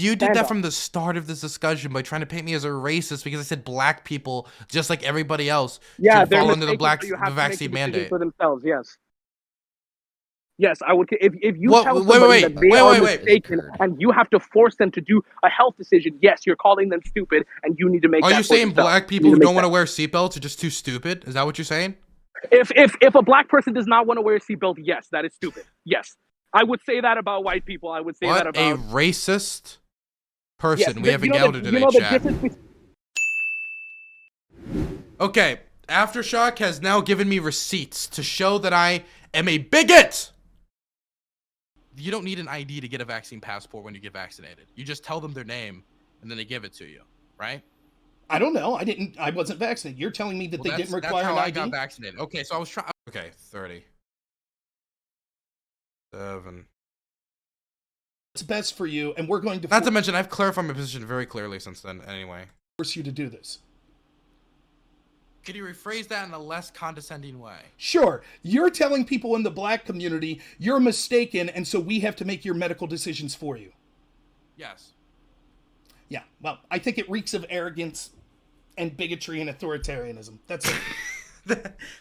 you did Stand that up. from the start of this discussion by trying to paint me as a racist because I said black people, just like everybody else, Yeah, should they're fall under mistaken, so you the have to make the vaccine decision mandate. for themselves. Yes. Yes, I would. If you What? tell Wait, wait, somebody that wait, they wait, are wait, wait. mistaken and you have to force them to do a health decision, yes, you're calling them stupid, and you need to make Are you that for saying themselves. black You need people to who make don't want that. to wear seatbelts are just too stupid? Is that what you're saying? If a black person does not want to wear a seatbelt, yes, that is stupid. Yes, I would say that about white people. I would say that What a about racist yes. person we have You know the encountered today, chat. difference between Okay, Aftershock has now given me receipts to show that I am a bigot. You don't need an ID to get a vaccine passport when you get vaccinated. You just tell them their name, and then they give it to you, right? I don't know. I wasn't vaccinated. You're telling me that Well, they didn't that's require how an I got ID? vaccinated. Okay, so I was trying. Okay, 30. 7. It's best for you, and we're going to Not to mention, I've clarified my position very clearly since then. Anyway, force you to do this. could you rephrase that in a less condescending way? Sure, you're telling people in the black community you're mistaken, and so we have to make your medical decisions for you. Yes. Yeah, well, I think it reeks of arrogance and bigotry and authoritarianism. That's it.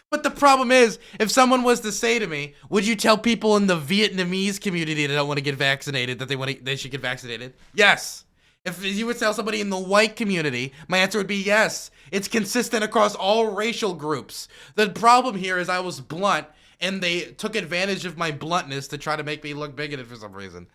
But the problem is, if someone was to say to me, would you tell people in the Vietnamese community that don't want to get vaccinated that they should get vaccinated? Yes. If you would tell somebody in the white community, my answer would be yes. It's consistent across all racial groups. The problem here is I was blunt, and they took advantage of my bluntness to try to make me look bigoted for some reason.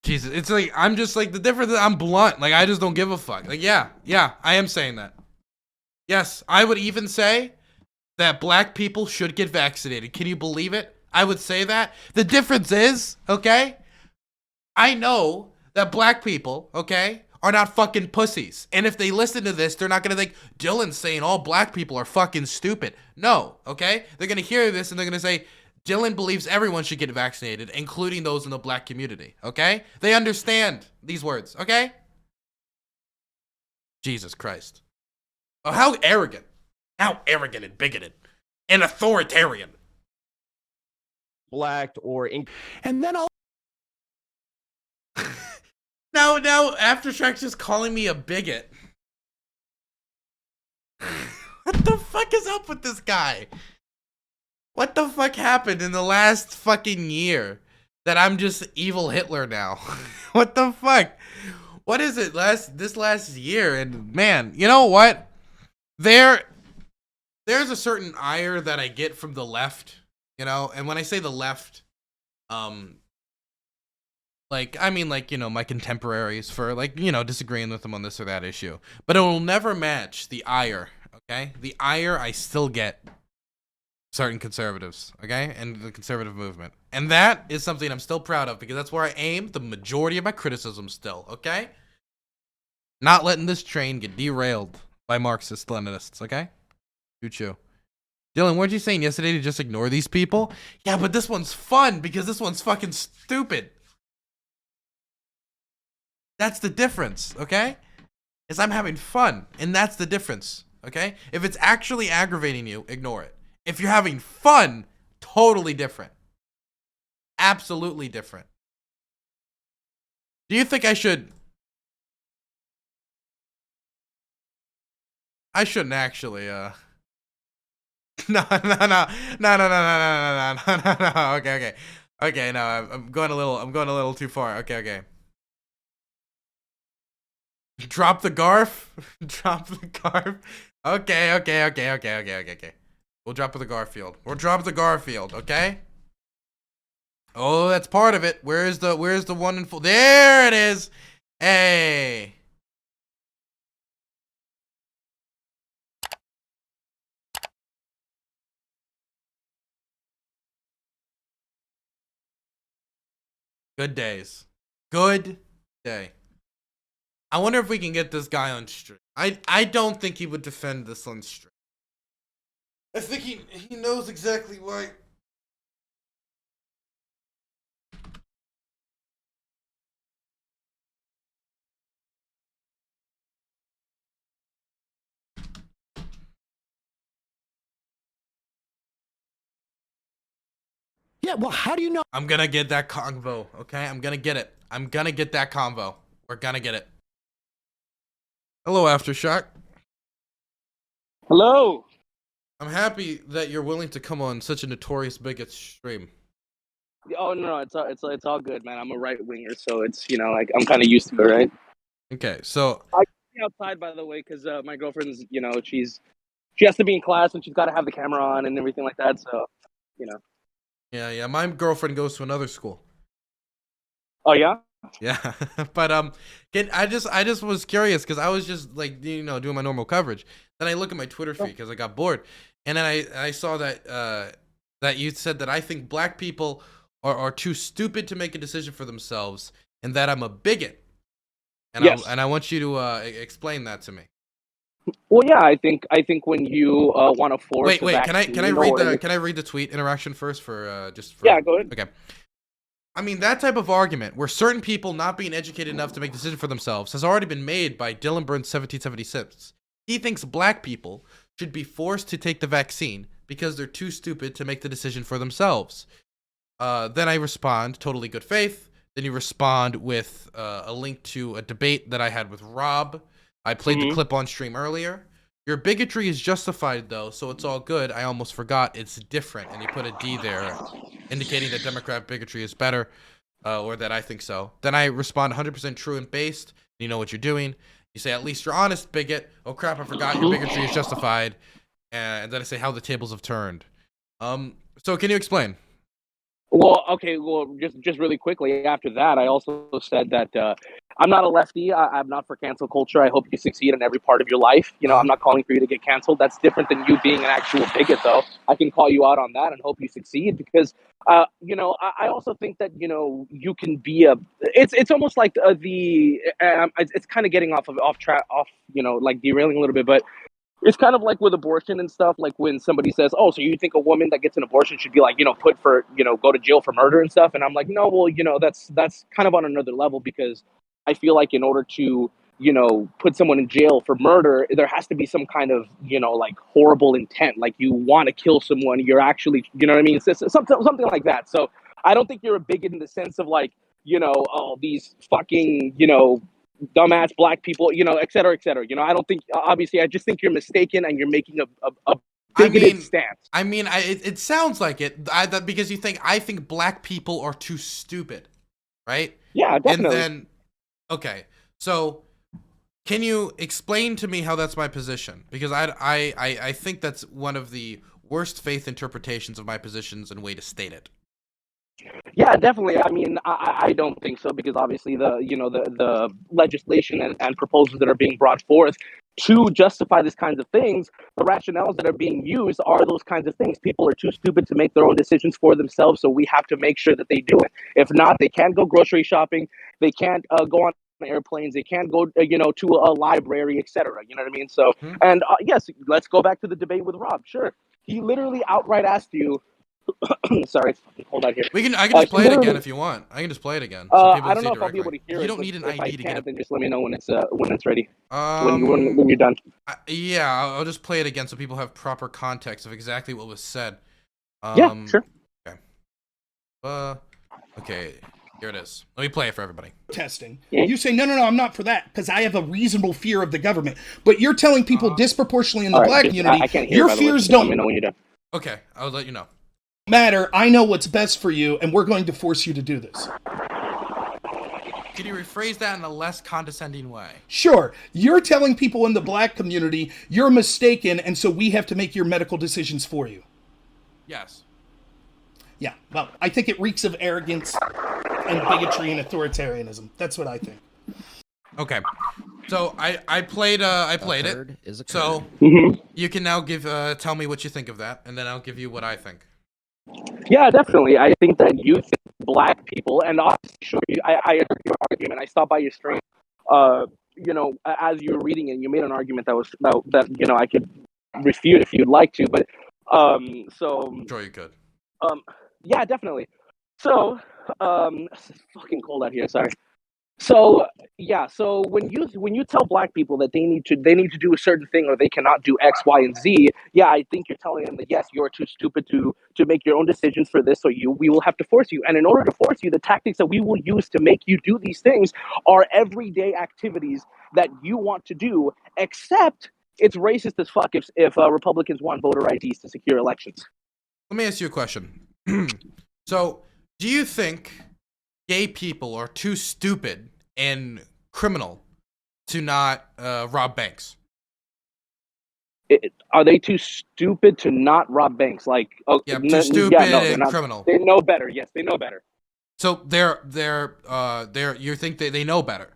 Jesus, it's like, I'm just like, the difference is I'm blunt. Like, I just don't give a fuck. Like, yeah, I am saying that. Yes, I would even say that black people should get vaccinated. Can you believe it? I would say that. The difference is, okay, I know that black people, okay, are not fucking pussies. And if they listen to this, they're not gonna think Dylan's saying all black people are fucking stupid. No, okay? They're gonna hear this and they're gonna say, Dylan believes everyone should get vaccinated, including those in the black community, okay? They understand these words, okay? Jesus Christ. Oh, how arrogant. How arrogant and bigoted and authoritarian. Blacked or And then I'll now Aftershock's just calling me a bigot. What the fuck is up with this guy? What the fuck happened in the last fucking year that I'm just evil Hitler now? What the fuck? What is it this last year? And man, you know what? There's a certain ire that I get from the left, you know, and when I say the left, like, I mean, like, you know, my contemporaries for, like, you know, disagreeing with them on this or that issue. But it will never match the ire, okay? The ire I still get certain conservatives, okay? And the conservative movement. And that is something I'm still proud of because that's where I aim the majority of my criticism still, okay? Not letting this train get derailed by Marxist-Leninists, okay? Choo-choo. Dylan, weren't you saying yesterday to just ignore these people? Yeah, but this one's fun because this one's fucking stupid. That's the difference, okay? Is I'm having fun, and that's the difference, okay? If it's actually aggravating you, ignore it. If you're having fun, totally different. Absolutely different. Do you think I should... I shouldn't actually, No, no, no, no, no, no, no, no, no, no, no, no, no, okay. Okay, no, I'm going a little too far. Okay. Drop the garf. Drop the garf. Okay. We'll drop the Garfield. We'll drop the Garfield, okay? Oh, that's part of it. Where's the one in full? There it is. Hey. Good days. Good day. I wonder if we can get this guy on stream. I don't think he would defend this on stream. I think he knows exactly why. Yeah, well, how do you know? I'm gonna get that convo, okay? I'm gonna get it. I'm gonna get that convo. We're gonna get it. Hello, Aftershock. Hello. I'm happy that you're willing to come on such a notorious bigot stream. Oh no, it's all good, man. I'm a right winger, so it's like I'm kind of used to it, right? Okay, so I be outside, by the way, because my girlfriend's she has to be in class and she's got to have the camera on and everything like that. So, you know. yeah, my girlfriend goes to another school. Oh yeah. Yeah, but I just was curious because I was just like doing my normal coverage. Then I look at my Twitter feed because I got bored, and then I saw that that you said that I think black people are too stupid to make a decision for themselves, and that I'm a bigot. And Yes. I want you to explain that to me. Well, yeah, I think when you want to force. Wait, can I read the tweet interaction first just for Yeah, go ahead. Okay. I mean, that type of argument, where certain people not being educated enough to make decisions for themselves, has already been made by Dylan Burns 1776. He thinks black people should be forced to take the vaccine because they're too stupid to make the decision for themselves. Then I respond, totally good faith. Then you respond with a link to a debate that I had with Rob. I played the clip on stream earlier. Your bigotry is justified, though, so it's all good. I almost forgot it's different. And you put a D there, indicating that Democrat bigotry is better, or that I think so. Then I respond 100% true and based. You know what you're doing. You say, at least you're honest, bigot. Oh, crap, I forgot your bigotry is justified. And then I say how the tables have turned. So can you explain? Well, okay. Well, just really quickly after that, I also said that I'm not a lefty. I'm not for cancel culture. I hope you succeed in every part of your life. I'm not calling for you to get canceled. That's different than you being an actual bigot, though. I can call you out on that and hope you succeed because, I also think that you can be a. It's almost like it's kind of getting off track, like derailing a little bit, but. It's kind of like with abortion and stuff, like when somebody says, oh, so you think a woman that gets an abortion should be like, put for, go to jail for murder and stuff. And I'm like, no, well, that's kind of on another level because I feel like in order to, put someone in jail for murder, there has to be some kind of, like horrible intent. Like you want to kill someone. You're actually, you know what I mean? It's something like that. So I don't think you're a bigot in the sense of like, oh, these fucking, dumbass black people, et cetera, et cetera. I don't think, obviously, I just think you're mistaken and you're making a bigoted stance. I mean, it sounds like it because I think black people are too stupid, right? Yeah, definitely. And then, okay, so can you explain to me how that's my position? Because I think that's one of the worst faith interpretations of my positions and way to state it. Yeah, definitely. I mean, I don't think so because obviously the legislation and proposals that are being brought forth to justify these kinds of things, the rationales that are being used are those kinds of things. People are too stupid to make their own decisions for themselves, so we have to make sure that they do it. If not, they can't go grocery shopping, they can't go on airplanes, they can't go to a library, etc. You know what I mean? So, and yes, let's go back to the debate with Rob. Sure, he literally outright asked you. Sorry, hold on here. I can just play it again if you want. I can just play it again. So people I don't see know if I'll directly. be able to hear it. You don't need an ID to get it. Then just let me know when it's ready. When you're done. Yeah, I'll just play it again so people have proper context of exactly what was said. Yeah, sure. Okay. Okay. Here it is. Let me play it for everybody. Testing. You say, no, I'm not for that because I have a reasonable fear of the government. But you're telling people disproportionately in the black community, I can't hear your fears don't let me know when you're done. Okay, I'll let you know. Matter. I know what's best for you, and we're going to force you to do this. Can you rephrase that in a less condescending way? Sure. You're telling people in the black community you're mistaken, and so we have to make your medical decisions for you. Yes. Yeah, well, I think it reeks of arrogance and bigotry and authoritarianism. That's what I think. Okay. So I played it. So you can now tell me what you think of that, and then I'll give you what I think. Yeah, definitely. I think that you think black people, and obviously, sure, I heard your argument. I stopped by your stream. As you were reading it, you made an argument that I could refute if you'd like to, but so. Sure, you could. Yeah, definitely. So, it's fucking cold out here. Sorry. So yeah, so when you tell black people that they need to do a certain thing or they cannot do X, Y, and Z, yeah, I think you're telling them that yes, you're too stupid to make your own decisions for this, so we will have to force you. And in order to force you, the tactics that we will use to make you do these things are everyday activities that you want to do, except it's racist as fuck if Republicans want voter IDs to secure elections. Let me ask you a question. So, do you think gay people are too stupid and criminal to not rob banks? Are they too stupid to not rob banks? Like, oh, Yeah, too stupid yeah, no, they're and not. criminal. They know better. Yes, they know better. So you think they know better?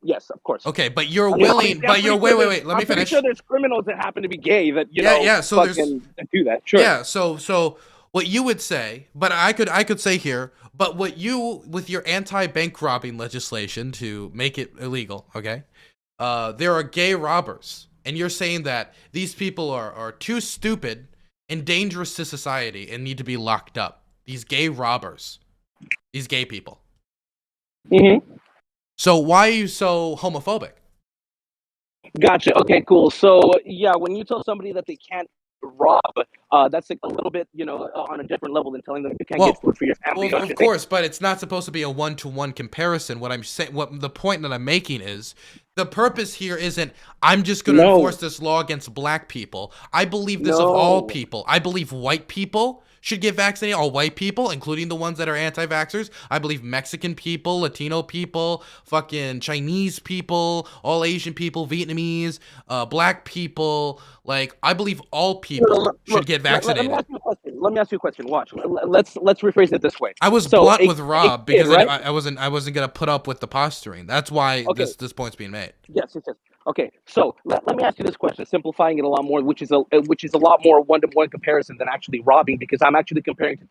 Yes, of course. Okay, but you're I mean, willing. But you're wait. Let me I'm pretty finish. sure there's criminals that happen to be gay that Yeah. So there's fucking do that. Sure. yeah. So what you would say, but I could say here, but what you with your anti-bank robbing legislation to make it illegal, okay? There are gay robbers, and you're saying that these people are too stupid and dangerous to society and need to be locked up. These gay robbers, these gay people. Mm-hmm. So why are you so homophobic? Gotcha. Okay, cool. So yeah, when you tell somebody that they can't rob, that's like a little bit, on a different level than telling them you can't get food for your family. Well, of course, but it's not supposed to be a one-to-one comparison. What I'm saying, what the point that I'm making is, the purpose here isn't I'm just going to enforce this law against black people. I believe this of all people. I believe white people should get vaccinated. All white people, including the ones that are anti-vaxxers. I believe Mexican people, Latino people, fucking Chinese people, all Asian people, Vietnamese, black people. Like, I believe all people should get vaccinated. Let me ask you a question. Watch. Let's rephrase it this way. I was blunt with Rob because I wasn't gonna put up with the posturing. That's why this point's being made. Yes. Okay, so let me ask you this question, simplifying it a lot more, which is a lot more one-to-one comparison than actually robbing, because I'm actually comparing to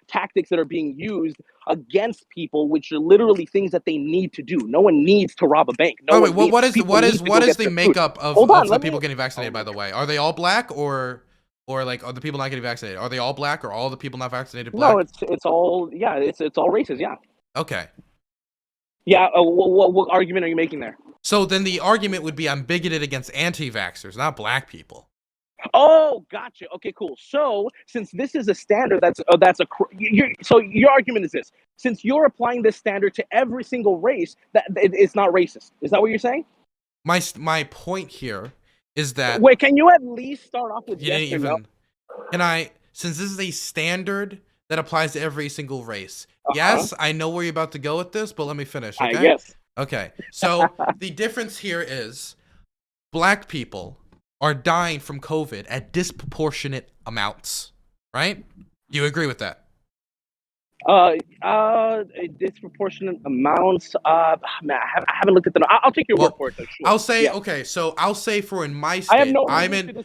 tactics that are being used against people, which are literally things that they need to do. No one needs to rob a bank. What is the makeup of the people getting vaccinated? By the way, are they all black or like are the people not getting vaccinated? Are they all black or all the people not vaccinated black? No, it's all it's all races. Yeah. Okay. Yeah. What argument are you making there? So then the argument would be I'm bigoted against anti-vaxxers, not black people. Oh, gotcha. Okay, cool. So since this is a standard, so your argument is this: since you're applying this standard to every single race, that it's not racist. Is that what you're saying? My point here is that wait, can you at least start off with yes or no? Can I? Since this is a standard that applies to every single race. Yes, I know where you're about to go with this, but let me finish. Okay. Yes. Okay, so the difference here is black people are dying from COVID at disproportionate amounts, right? Do you agree with that? Disproportionate amounts. Man, I haven't looked at them. I'll take your word for it. Though, sure. I'll say okay. So I'll say for in my state, I'm in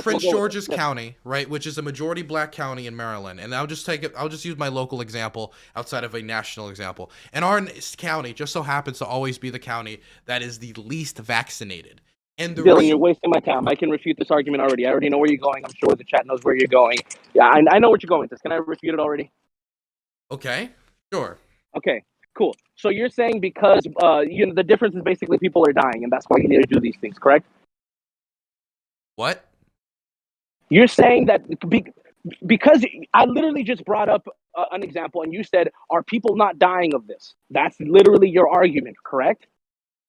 Prince George's County, right, which is a majority black county in Maryland, and I'll just use my local example outside of a national example. And our county just so happens to always be the county that is the least vaccinated. And Dylan, you're wasting my time. I can refute this argument already. I already know where you're going. I'm sure the chat knows where you're going. Yeah, I know what you're going with this. Can I refute it already? Okay, sure. Okay, cool. So you're saying because the difference is basically people are dying, and that's why you need to do these things, correct? What? You're saying that because I literally just brought up an example, and you said, "Are people not dying of this?" That's literally your argument, correct?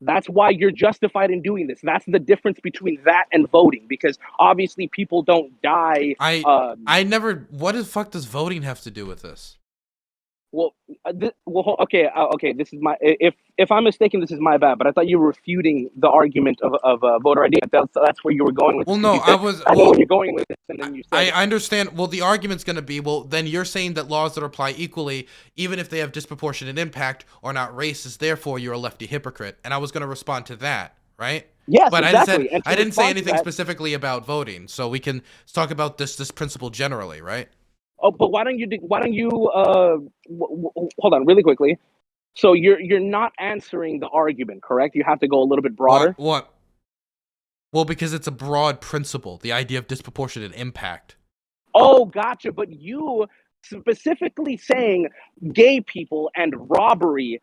That's why you're justified in doing this. That's the difference between that and voting, because obviously people don't die. I never. What the fuck does voting have to do with this? Okay. This is my. If I'm mistaken, this is my bad. But I thought you were refuting the argument of voter ID. That's where you were going with. Well, no, I know where you're going with this, and then you said. I understand. Well, the argument's going to be, well, then you're saying that laws that apply equally, even if they have disproportionate impact, are not racist. Therefore, you're a lefty hypocrite. And I was going to respond to that, right? Yes, but exactly. I didn't say anything specifically about voting. So we can talk about this principle generally, right? Oh, but why don't you hold on really quickly. So you're not answering the argument, correct? You have to go a little bit broader. What? Well, because it's a broad principle, the idea of disproportionate impact. Oh, gotcha. But you specifically saying gay people and robbery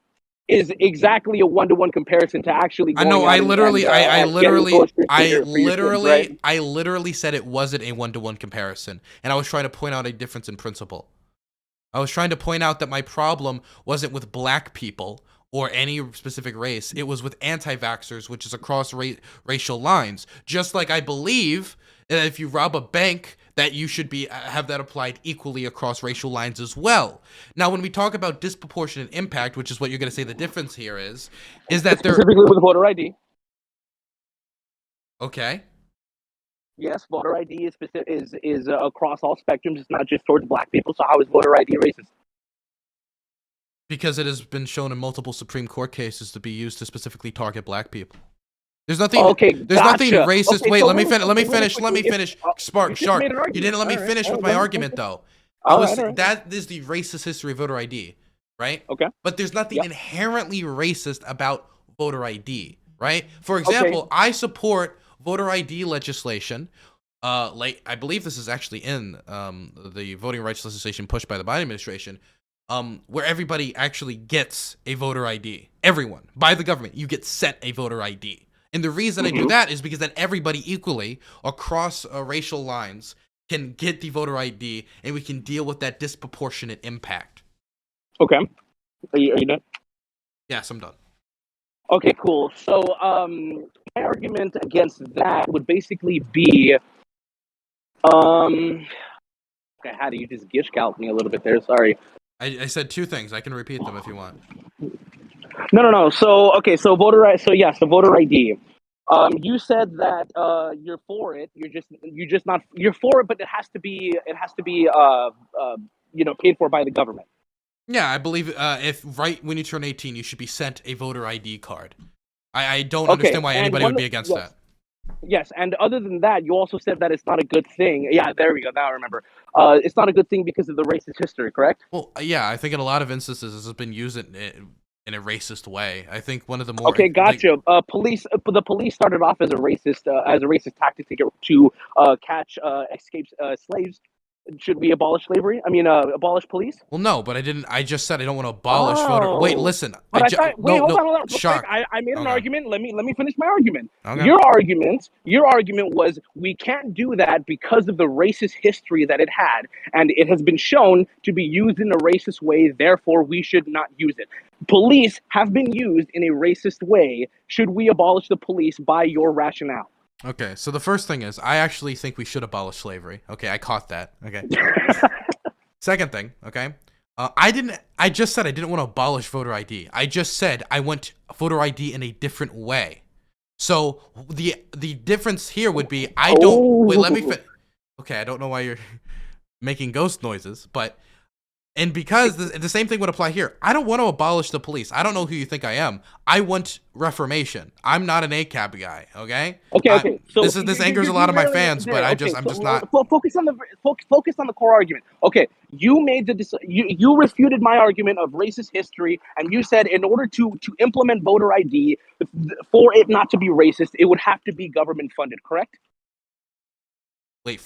is exactly a one-to-one comparison to actually I going know. out I and, literally, and, I and getting literally, groceries for I your kids, literally, right? I literally said it wasn't a one-to-one comparison, and I was trying to point out a difference in principle. I was trying to point out that my problem wasn't with black people or any specific race. It was with anti-vaxxers, which is across racial lines. Just like I believe that if you rob a bank, that you should be have that applied equally across racial lines as well. Now, when we talk about disproportionate impact, which is what you're going to say the difference here is that there. Specifically with voter ID. Okay. Yes, voter ID is specific, is across all spectrums. It's not just towards black people. So how is voter ID racist? Because it has been shown in multiple Supreme Court cases to be used to specifically target black people. There's nothing. Okay, There's nothing gotcha. racist. Okay, Wait, so let me really finish. Let me quickly, really finish. Let me quickly, finish. you Spark, just Shark. made an You argument. didn't let me All right, finish all with right, my go argument ahead. though. All right. That is the racist history of voter ID, right? Okay. But there's nothing Yep. inherently racist about voter ID, right? For Okay. example, I support voter ID legislation. Like I believe this is actually in the voting rights legislation pushed by the Biden administration. Where everybody actually gets a voter ID. Everyone, by the government, you get sent a voter ID. And the reason I do that is because then everybody equally across racial lines can get the voter ID, and we can deal with that disproportionate impact. Okay. Are you done? Yes, I'm done. Okay, cool. So, my argument against that would basically be, okay, how do you just gish gallop me a little bit there? Sorry. I said two things. I can repeat them if you want. No. So, okay, so voter ID. You said that you're for it. You're just not. You're for it, but it has to be paid for by the government. Yeah, I believe if right when you turn 18, you should be sent a voter ID card. I don't Okay, understand why and anybody one would be against yes, that. yes, and other than that, you also said that it's not a good thing. Yeah, there we go. Now I remember. It's not a good thing because of the racist history, correct? Well, yeah, I think in a lot of instances this has been used in a racist way. I think one of the more Okay, like, gotcha. The police started off as a racist tactic to catch escaped slaves. Should we abolish slavery? I mean, abolish police? well, no, but I didn't. I just said I don't want to abolish voter. Wait, Oh, listen. but I thought. Wait, hold on. Real quick. Shock. I made an Okay. argument. Let me finish my argument. Okay. Your argument was we can't do that because of the racist history that it had, and it has been shown to be used in a racist way. Therefore, we should not use it. Police have been used in a racist way. Should we abolish the police by your rationale? Okay, so the first thing is I actually think we should abolish slavery. Okay, I caught that. Okay. Second thing, okay. I just said I didn't want to abolish voter ID. I just said I want voter ID in a different way. So the difference here would be I don't wait, let me okay, I don't know why you're making ghost noises, but and because the same thing would apply here. I don't want to abolish the police. I don't know who you think I am. I want reformation. I'm not an ACAB guy, okay? Okay. So this angers a lot of my fans, but I'm just not. Focus on the core argument. Okay, you made you refuted my argument of racist history, and you said in order to implement voter ID for it not to be racist, it would have to be government funded. Correct? Wait,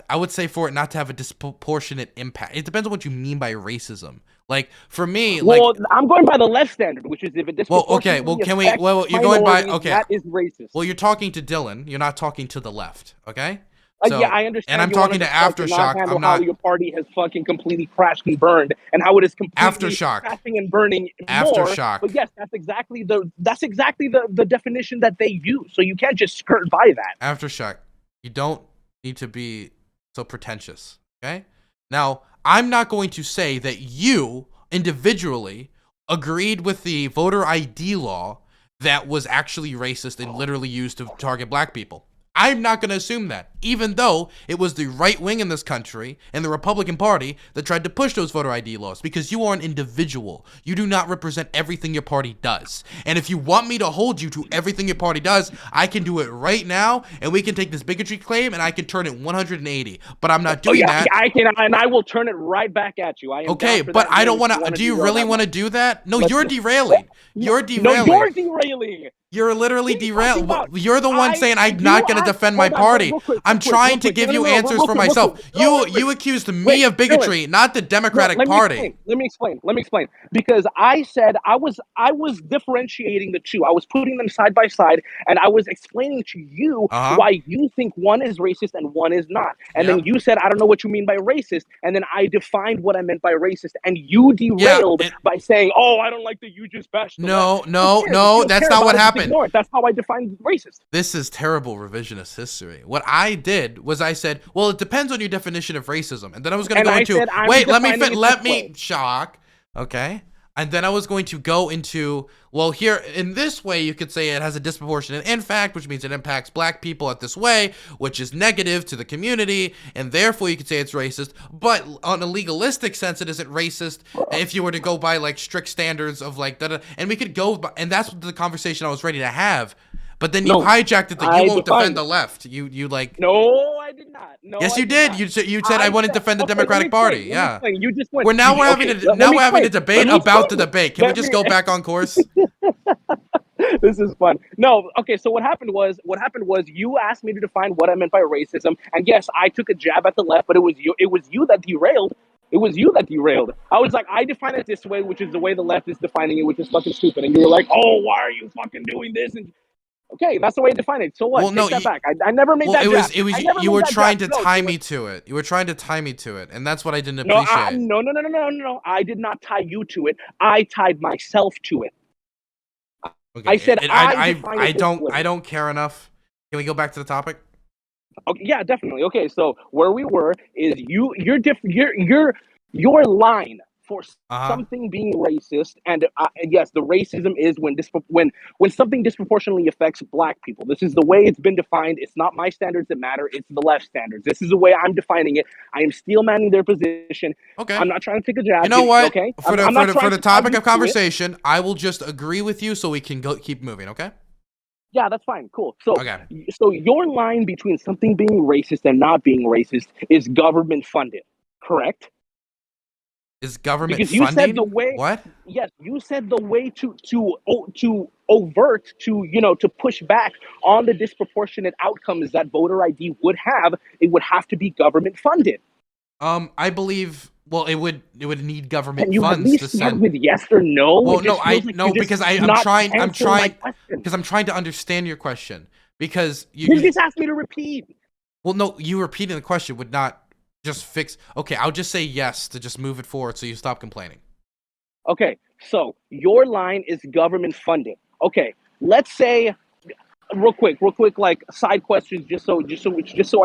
I would say for it not to have a disproportionate impact. It depends on what you mean by racism. Like, for me, Well, like... I'm going by the left standard, which is if it disproportionately you're going by... Okay. that is racist. Well, you're talking to Dylan. You're not talking to the left, okay? So, yeah, I understand. And I'm talking to Aftershock. I'm not... how your party has fucking completely crashed and burned, and how it is completely Aftershock. crashing and burning Aftershock. But yes, that's exactly the definition that they use. So you can't just skirt by that. Aftershock. You don't need to be so pretentious, okay? Now, I'm not going to say that you individually agreed with the voter ID law that was actually racist and literally used to target black people. I'm not going to assume that, even though it was the right wing in this country and the Republican Party that tried to push those voter ID laws, because you are an individual. You do not represent everything your party does. And if you want me to hold you to everything your party does, I can do it right now, and we can take this bigotry claim and I can turn it 180. But I'm not doing that. I can, and I will turn it right back at you. Okay, but I don't want to. Do you really want to do that? No, you're derailing. You're derailing. No, you're derailing. You're literally derailing. You're the one saying I'm not going to defend my party. I'm trying to quick. give No, you no, no, answers real for quick, real myself. quick. No, real quick. You accused me Wait, of bigotry, Dylan. not the Democratic Party. Let me because I said I was differentiating the two. I was putting them side by side, and I was explaining to you Uh-huh. why you think one is racist and one is not. And then Yep. you said, I don't know what you mean by racist. And then I defined what I meant by racist, and you Yeah. derailed by saying, "Oh, I don't like that you just bashed the left." Who cares? If you don't That's care not about what it, just happened. ignore it. That's how I defined racist. This is terrible revisionist history. What I did was I said, well, it depends on your definition of racism. And then I was going to And go I into, said, I'm wait, defining it let this me way. shock. Okay. And then I was going to go into, well, here, in this way, you could say it has a disproportionate impact, which means it impacts black people at this way, which is negative to the community, and therefore you could say it's racist. But on a legalistic sense, it isn't racist if you were to go by, like, strict standards of, like, da-da. And we could go by, and that's the conversation I was ready to have. But then you No, hijacked it that I you won't defend defined the it. left. You like, No, I did not. No, yes, I you did did. not. You said I wouldn't said, defend the okay, let me Democratic Party. explain, Let me Yeah. explain. You just went. We're now you, we're okay, having let now me we're having a explain. debate Let me about the explain. debate. Can we Let just me- go back on course? This is fun. No, okay. So what happened was you asked me to define what I meant by racism, and yes, I took a jab at the left, but it was you. It was you that derailed. It was you that derailed. I was like, I define it this way, which is the way the left is defining it, which is fucking stupid. And you were like, oh, why are you fucking doing this? And okay, that's the way I define it. So what? Well, no, Take that back. I never made that jab. I never you made were that trying jab. to No, tie me to it. You were trying to tie me to it, and that's what I didn't no, appreciate. no. I did not tie you to it. I tied myself to it. Okay, I said define it this way. I don't care enough. Can we go back to the topic? Okay, yeah, definitely. Okay, so where we were is your line for Uh-huh. something being racist, and yes, the racism is when something disproportionately affects black people. This is the way it's been defined. It's not my standards that matter. It's the left standards. This is the way I'm defining it. I am steel manning their position. Okay. I'm not trying to take a jab. You know what? Okay. For I'm not the trying to tie topic you of to it. conversation, I will just agree with you so we can keep moving, okay? Yeah, that's fine. Cool. So, Okay. so your line between something being racist and not being racist is government funded, correct? Is government Because you said the funding? way, What? yes, you said the way to overt to push back on the disproportionate outcomes that voter ID would have, it would have to be government funded. I believe. Well, it would need government Can you at funds to least start send. with yes or no? Well, It no, just feels like you're just because not answering my question. because I'm trying to understand your question because You just asked me to repeat. well, no, you repeating the question would not just fix. Okay, I'll just say yes to just move it forward so you stop complaining. Okay, so your line is government funded. Okay, let's say real quick, like side questions, just so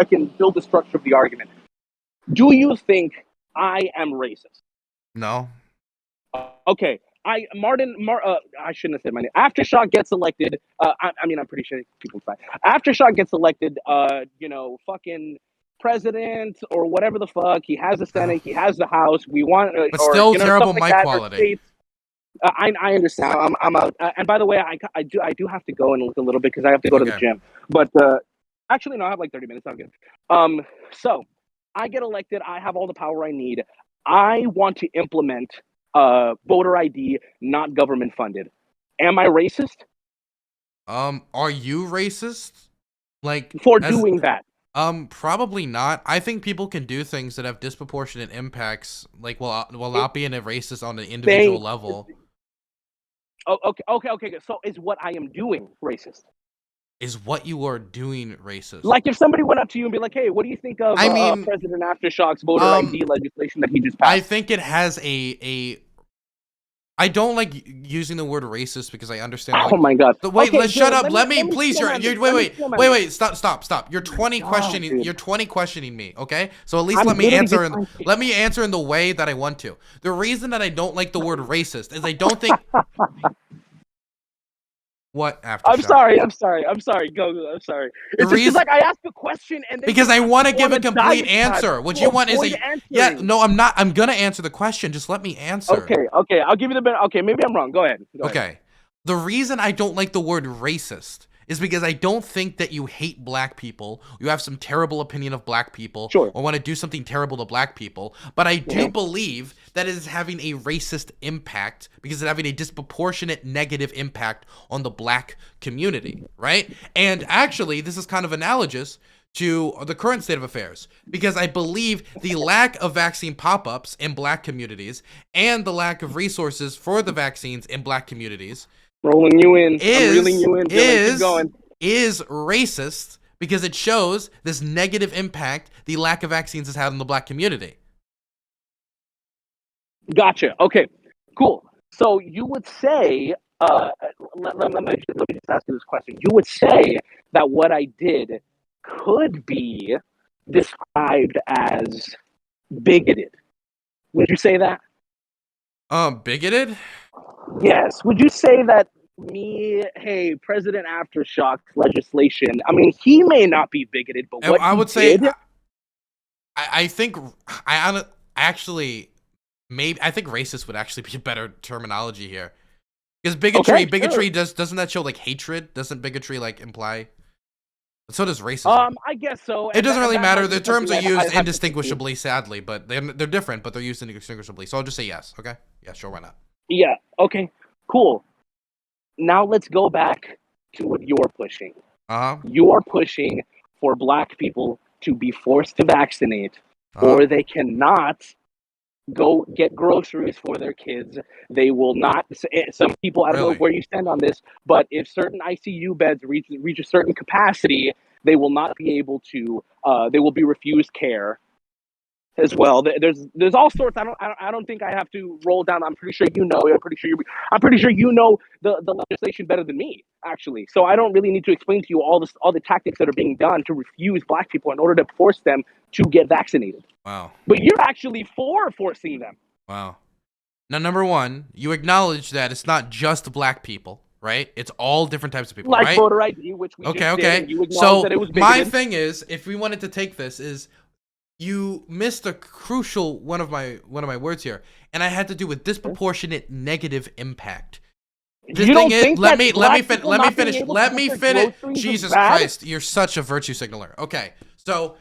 I can build the structure of the argument. Do you think I am racist? No. Okay, I shouldn't have said my name. Aftershock gets elected. I mean, I'm pretty sure people say Aftershock gets elected. Fucking president or whatever the fuck. He has the Senate. He has the House. We want, But still terrible stuff like mic that, or quality. states. I understand. I'm out. And by the way, I do have to go and look a little bit because I have to go to the Okay. gym. But actually, no, I have like 30 minutes. I'm good. So I get elected. I have all the power I need. I want to implement voter ID, not government funded. Am I racist Are you racist? Like for doing that? Probably not. I think people can do things that have disproportionate impacts, like while not being a racist on an individual level. Oh, okay. So is what I am doing racist? Is what you are doing racist? Like if somebody went up to you and be like, "Hey, what do you think of President Aftershock's voter ID legislation that he just passed?" I think it has a. I don't like using the word racist because I understand. Oh my god! Wait, okay, let's shut up. Let me please. Wait. Stop. You're 20 questioning. You're 20 questioning me. Okay, so at least let me answer. Let me answer in the way that I want to. The reason that I don't like the word racist is I don't think. What Aftershock? I'm sorry. Go. I'm sorry. It's just like I asked a question and then because I want to give a complete answer. What you want is no, I'm not. I'm gonna answer the question. Just let me answer. Okay. I'll give you the benefit. Okay, maybe I'm wrong. Go ahead. Okay. The reason I don't like the word racist is because I don't think that you hate black people, you have some terrible opinion of black people, sure, or want to do something terrible to black people, but I do believe that it is having a racist impact because it's having a disproportionate negative impact on the black community, right? And actually, this is kind of analogous to the current state of affairs, because I believe the lack of vaccine pop-ups in black communities and the lack of resources for the vaccines in black communities Rolling you in. I'm reeling you in, Dylan. Keep going. is racist, because it shows this negative impact the lack of vaccines has had on the black community. Gotcha. Okay, cool. So you would say, let me just ask you this question. You would say that what I did could be described as bigoted. Would you say that? Bigoted? Yes. Would you say that hey, President Aftershock legislation, I mean, he may not be bigoted, but what I he would say, did, I think, actually, maybe, I think racist would actually be a better terminology here. Because bigotry doesn't that show like hatred? Doesn't bigotry like imply? So does racism. I guess so. It doesn't really matter. The terms are used I indistinguishably, sadly, but they're different, but they're used indistinguishably. So I'll just say yes. Okay. Yeah, sure. Why not? Yeah. Okay. Cool. Now let's go back to what you're pushing. You are pushing for black people to be forced to vaccinate, or they cannot go get groceries for their kids. They will not. Some people, I don't know where you stand on this, but if certain ICU beds reach a certain capacity, they will not be able to. They will be refused care as well. There's all sorts. I don't think I have to roll down. I'm pretty sure you know. I'm pretty sure you know the legislation better than me, actually. So I don't really need to explain to you all the tactics that are being done to refuse black people in order to force them to get vaccinated. Wow. But you're actually for forcing them. Wow. Now, number one, you acknowledge that it's not just black people, right? It's all different types of people, like right? Voter ID, which we just did, and you acknowledge so that it was bigoted. My thing is, if we wanted to take this, is you missed a crucial one of my words here, and I had to do with disproportionate negative impact. The thing is, let me finish. Jesus Christ, you're such a virtue signaler. Okay, so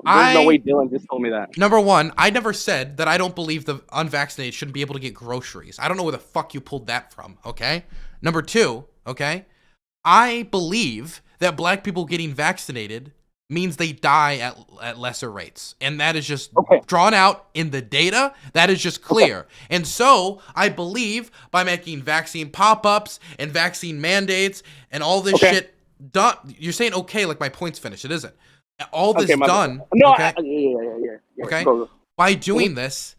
there's no way Dylan just told me that. Number one, I never said that I don't believe the unvaccinated shouldn't be able to get groceries. I don't know where the fuck you pulled that from. Okay. Number two, okay, I believe that black people getting vaccinated means they die at lesser rates. And that is just drawn out in the data. That is just clear. And so I believe by making vaccine pop-ups and vaccine mandates and all this shit done, you're saying, okay, like my point's finished. It isn't. All this done. No, okay? Yeah. Okay. Go. By doing this,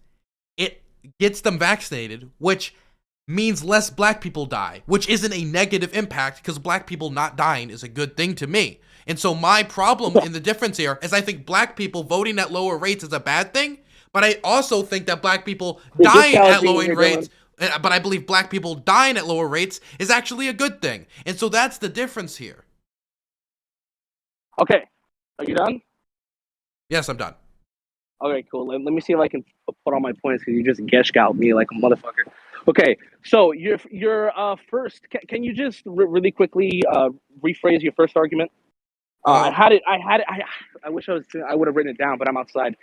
it gets them vaccinated, which means less black people die, which isn't a negative impact, because black people not dying is a good thing to me. And so my problem in the difference here is I think black people voting at lower rates is a bad thing, but I also think that black people dying at lower rates, but I believe black people dying at lower rates is actually a good thing. And so that's the difference here. Okay. Are you done? Yes, I'm done. Okay, cool. Let me see if I can put on my points, because you just gesh out me like a motherfucker. Okay, so your first. Can you just really quickly rephrase your first argument? I had it. I wish I would have written it down, but I'm outside.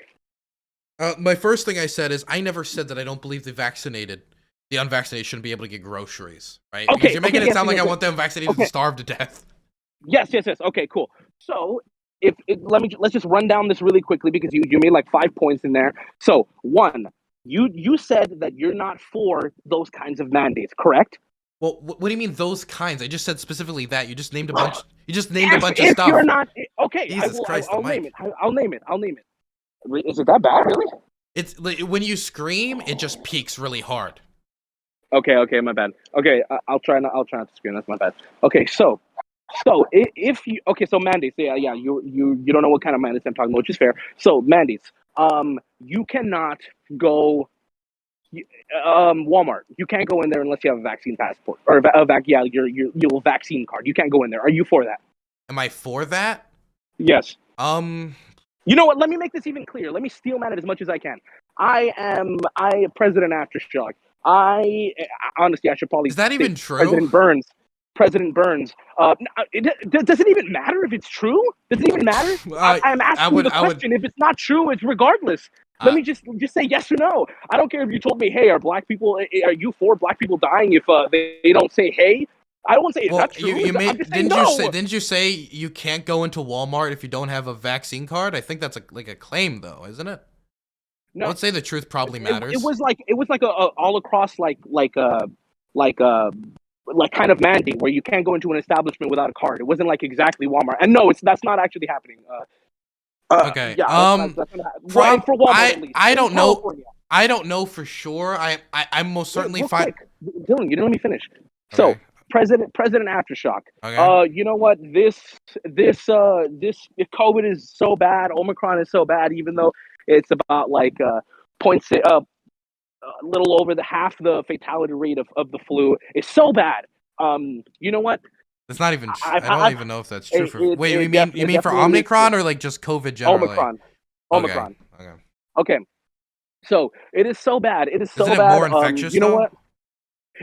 My first thing I said is I never said that I don't believe the unvaccinated shouldn't be able to get groceries, right? Because you're making it sound like I want the unvaccinated to starve to death. Yes. Okay, cool. So let's just run down this really quickly, because you made like 5 points in there. So one, you said that you're not for those kinds of mandates, correct? Well, what do you mean those kinds? I just said specifically that. You just named a bunch. You just named a bunch of stuff. If you're not okay, Jesus Christ, I'll name it. I'll name it. Is it that bad, really? It's like, when you scream, it just peaks really hard. Okay, my bad. Okay, I'll try not to scream. That's my bad. Okay, so if you so mandates, yeah, you don't know what kind of mandates I'm talking about, which is fair. So mandates, you cannot go. Walmart, you can't go in there unless you have a vaccine passport or your vaccine card. You can't go in there. Are you for that? Am I for that? Yes. You know what? Let me make this even clearer. Let me steel man it as much as I can. I President Aftershock. Honestly, I should probably. Is that even true? President Burns. Does it even matter if it's true? Does it even matter? I'm asking the question. If it's not true, it's regardless. Let me just say yes or no. I don't care if you told me, hey, are you for black people dying if they don't say hey? I won't say it's Well, not true. you I'm made just saying no. didn't you say you can't go into Walmart if you don't have a vaccine card? I think that's like a claim though, isn't it? I No, would say the truth probably it matters. was like a all across like a like kind of mandate where you can't go into an establishment without a card. It wasn't like exactly Walmart. And no, that's not actually happening. Okay. Yeah, that's not well, for Walmart at least I in don't know. California. I don't know for sure. I'm most Wait, certainly real fine. quick, Dylan, you didn't let me finish. So, Okay. President Aftershock. Okay. You know what? This COVID is so bad. Omicron is so bad. Even though it's about like a little over the half the fatality rate of the flu. It's so bad. You know what? That's not even. I don't I've even know if that's true for. Wait, you it mean for definitely is Omicron or like just COVID generally? Omicron. Okay. Omicron. Okay. Okay. So it is so bad. It is so Isn't it bad. more infectious You know though? what?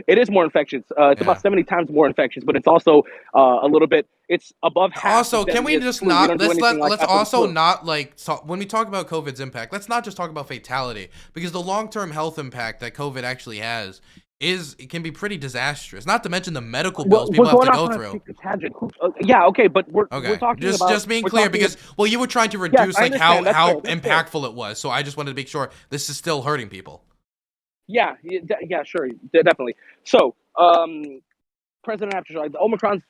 It is more infectious. It's Yeah. about 70 times more infectious, but it's also a little bit. It's above half as Also, can deadly we as just flu. We not don't do anything like let's that for the also flu. not like when we talk about COVID's impact, let's not just talk about fatality because the long-term health impact that COVID actually has it can be pretty disastrous. Not to mention the medical bills We're people have to going off go on a through. freaking tangent. Yeah, okay, but we're Okay, talking just about being we're clear talking. because well, you were trying to Yes, reduce I like understand. That's how fair. That's fair. impactful it was, so I just wanted to make sure this is still hurting people. Yeah, yeah, sure, definitely. So, President Aftershock, the Omicron's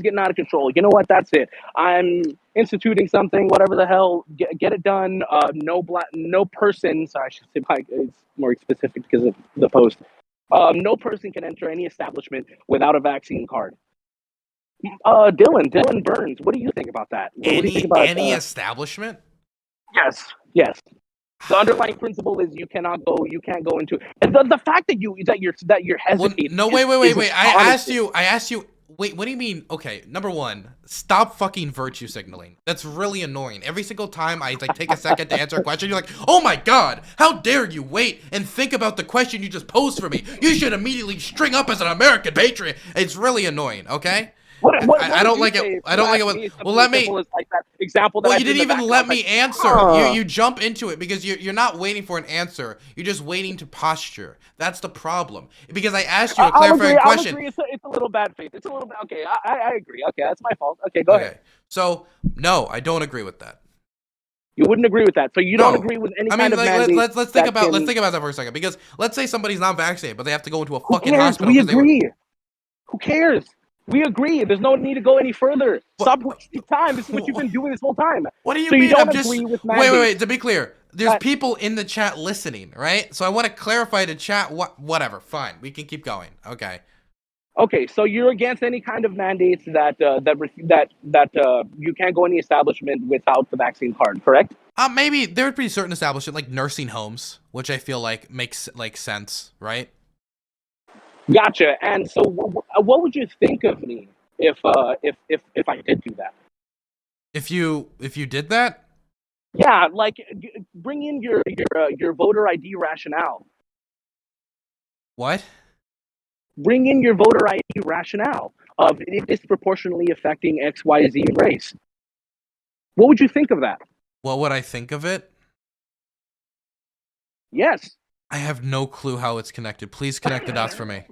getting out of control. You know what? That's it. I'm instituting something, whatever the hell, get it done. No person. Sorry, I should say it's more specific because of the post. No person can enter any establishment without a vaccine card. Dylan Burns, what do you think about that? What do you think about? Any establishment? Yes, yes. The underlying principle is you can't go into and the fact that you're Well, hesitating. no, Is wait. astonishing. I asked you. Wait, what do you mean? Okay, number one, stop fucking virtue signaling. That's really annoying. Every single time I like take a second to answer a question, you're like, "Oh my god, how dare you wait and think about the question you just posed for me? You should immediately string up as an American patriot." It's really annoying. Okay. I don't like it. I don't like it. Well, let me. Like that example that Well, I you threw in didn't the even let background, me like, answer. You jump into it because you're not waiting for an answer. You're just waiting to posture. That's the problem. Because I asked you a clarifying question. I'll agree. It's a little bad faith. It's a little bit. Okay, I agree. Okay, that's my fault. Okay, go ahead. Okay. So no, I don't agree with that. You wouldn't agree with that. So you don't No. agree with any I mean, kind of like, mandate. let's think about that for a second. Because let's say somebody's not vaccinated, but they have to go into a Who fucking cares? hospital. We agree. Who cares? We agree. There's no need to go any further. Stop wasting time. This is what you've been doing this whole time. What do you so mean? you don't I'm just agree with mandates. wait. To be clear, there's people in the chat listening, right? So I want to clarify to chat. Whatever. Fine. We can keep going. Okay. Okay, so you're against any kind of mandates that you can't go any establishment without the vaccine card, correct? Maybe there would be certain establishment like nursing homes, which I feel like makes like sense, right? Gotcha. And so, what would you think of me if I did do that? If you did that, Yeah, like bring in your voter ID rationale. what? Bring in your voter ID rationale of it disproportionately affecting X, Y, Z race. What would you think of that? What would I think of it? Yes. I have no clue how it's connected. Please connect the dots for me.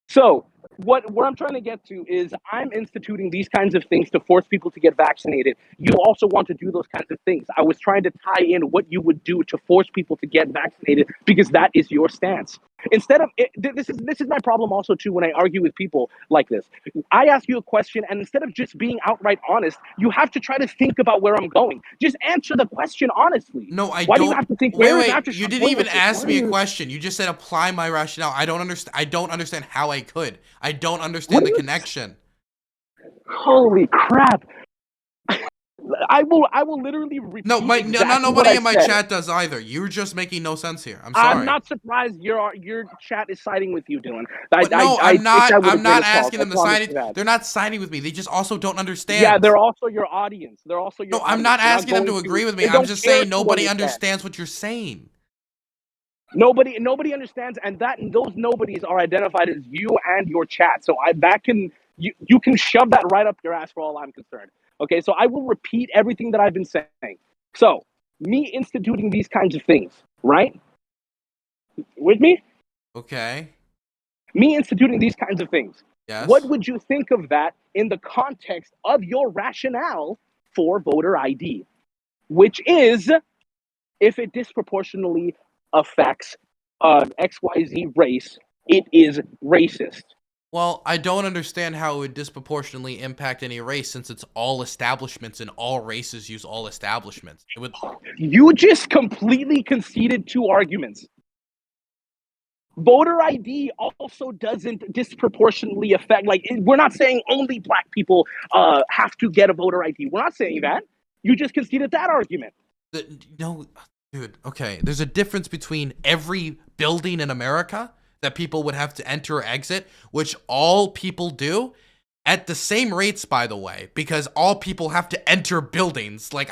So what I'm trying to get to is I'm instituting these kinds of things to force people to get vaccinated. You also want to do those kinds of things. I was trying to tie in what you would do to force people to get vaccinated because that is your stance. Instead of this is my problem also too when I argue with people like this. I ask you a question and instead of just being outright honest, you have to try to think about where I'm going. Just answer the question honestly. No, I Why don't. do you have to think? Wait. Aftershock You didn't going even with this? ask me a question. You just said apply my rationale. I don't understand. I don't understand how I could. I don't understand the connection. Holy crap! I will literally repeat. Nobody in my chat does either. You're just making no sense here. I'm sorry. I'm not surprised your chat is siding with you, Dylan. I'm not. I'm not asking them to side. They're not siding with me. They just also don't understand. Yeah, they're also your audience. No, I'm not asking them to agree with me. I'm just saying nobody understands what you're saying. Nobody understands, and those nobodies are identified as you and your chat. So you can shove that right up your ass for all I'm concerned. Okay, so I will repeat everything that I've been saying. So, me instituting these kinds of things, right? With me? Okay. me instituting these kinds of things. Yes. What would you think of that in the context of your rationale for voter ID? Which is, if it disproportionately affects XYZ race, it is racist. Well, I don't understand how it would disproportionately impact any race since it's all establishments and all races use all establishments. It would. You just completely conceded two arguments. Voter ID also doesn't disproportionately affect, like, we're not saying only black people have to get a voter ID. We're not saying that. You just conceded that argument. No, dude, okay. There's a difference between every building in America that people would have to enter or exit, which all people do, at the same rates, by the way, because all people have to enter buildings. Like,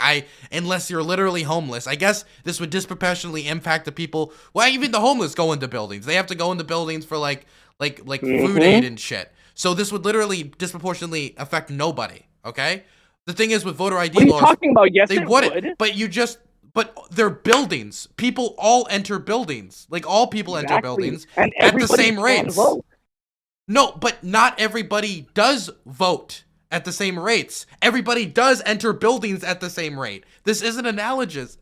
unless you're literally homeless. I guess this would disproportionately impact the people. Well, even the homeless go into buildings. They have to go into buildings for like food aid and shit. So this would literally disproportionately affect nobody. Okay. The thing is with voter ID What are you laws, talking about? Yes, they it wouldn't. would. But they're buildings. People all enter buildings. Like, all people enter buildings and at the same can rates. vote. No, but not everybody does vote at the same rates. Everybody does enter buildings at the same rate. This isn't analogous.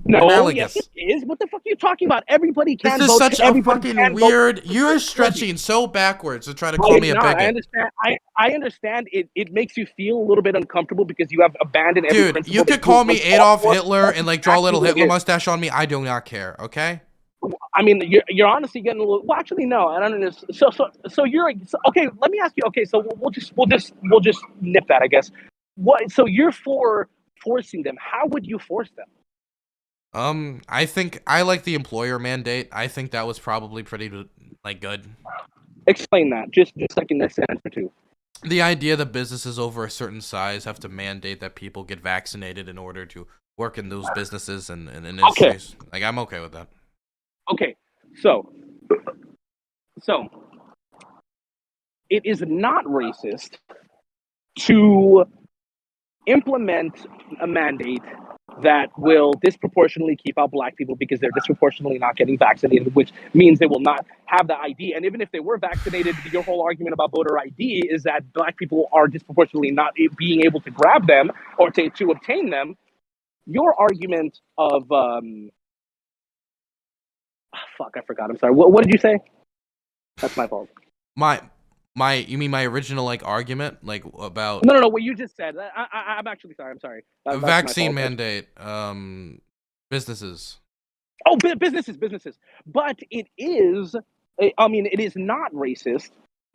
No, yes, it is. What the fuck are you talking about? Everybody can vote. This is such a Everybody fucking can weird. vote. You're stretching so backwards to try to call me a bigot. I understand. I understand. It makes you feel a little bit uncomfortable because you have abandoned every Dude, principle. you could that call me fought Adolf for. Hitler and like draw a little Exactly Hitler what it is. mustache on me. I do not care. Okay. I mean, you're honestly getting a little. Well, actually, no. I don't know. So you're okay. Let me ask you. Okay, so we'll just nip that, I guess. What? So you're for forcing them. How would you force them? I think I like the employer mandate. I think that was probably pretty like good. Explain that. Just like in this sentence or two. The idea that businesses over a certain size have to mandate that people get vaccinated in order to work in those businesses and industries. Okay. Like, I'm okay with that. Okay, so it is not racist to implement a mandate that will disproportionately keep out black people because they're disproportionately not getting vaccinated, which means they will not have the ID. And even if they were vaccinated, your whole argument about voter ID is that black people are disproportionately not being able to grab them or to obtain them. Your argument of fuck, I forgot. I'm sorry. What did you say? That's my fault. You mean my original like argument like about No. What you just said. I'm actually sorry. I'm sorry. a vaccine mandate, businesses. Oh, businesses. But it is. I mean, it is not racist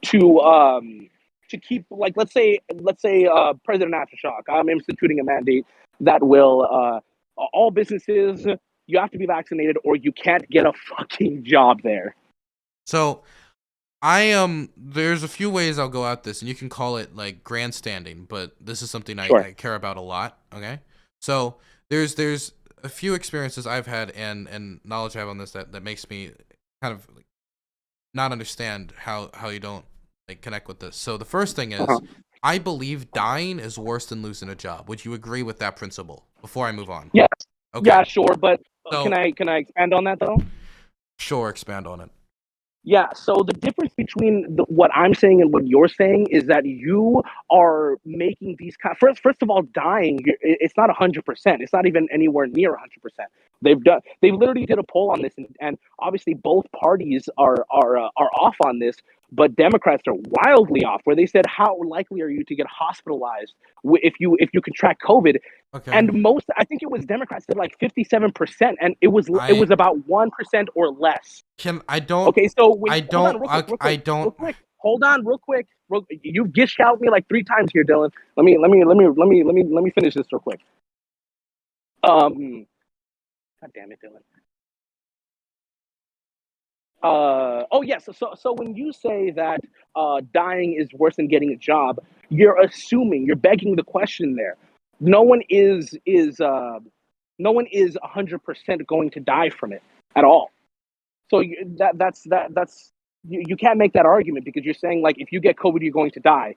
to keep, like, let's say President Aftershock. I'm instituting a mandate that will all businesses, you have to be vaccinated or you can't get a fucking job there. So there's a few ways I'll go at this, and you can call it like grandstanding, but this is something I care about a lot. Okay, so there's a few experiences I've had and knowledge I have on this that makes me kind of like not understand how you don't like connect with this. So the first thing is, I believe dying is worse than losing a job. Would you agree with that principle? Before I move on. Yes. Okay. Yeah, sure. But So, can I expand on that though? Sure, expand on it. Yeah, so the difference between what I'm saying and what you're saying is that you are making these first of all, dying, it's not 100%. It's not even anywhere near 100%. They literally did a poll on this, and obviously both parties are off on this, but Democrats are wildly off, where they said, how likely are you to get hospitalized if you contract COVID? Okay. And I think it was Democrats said like 57%, and it was about 1% or less. Okay, so hold on real quick. You've gish out me like 3 times here, Dylan. Let me finish this real quick. God damn it, Dylan. So when you say that dying is worse than getting a job, you're begging the question there. No one is 100% going to die from it at all. So you can't make that argument because you're saying, like, if you get COVID, you're going to die.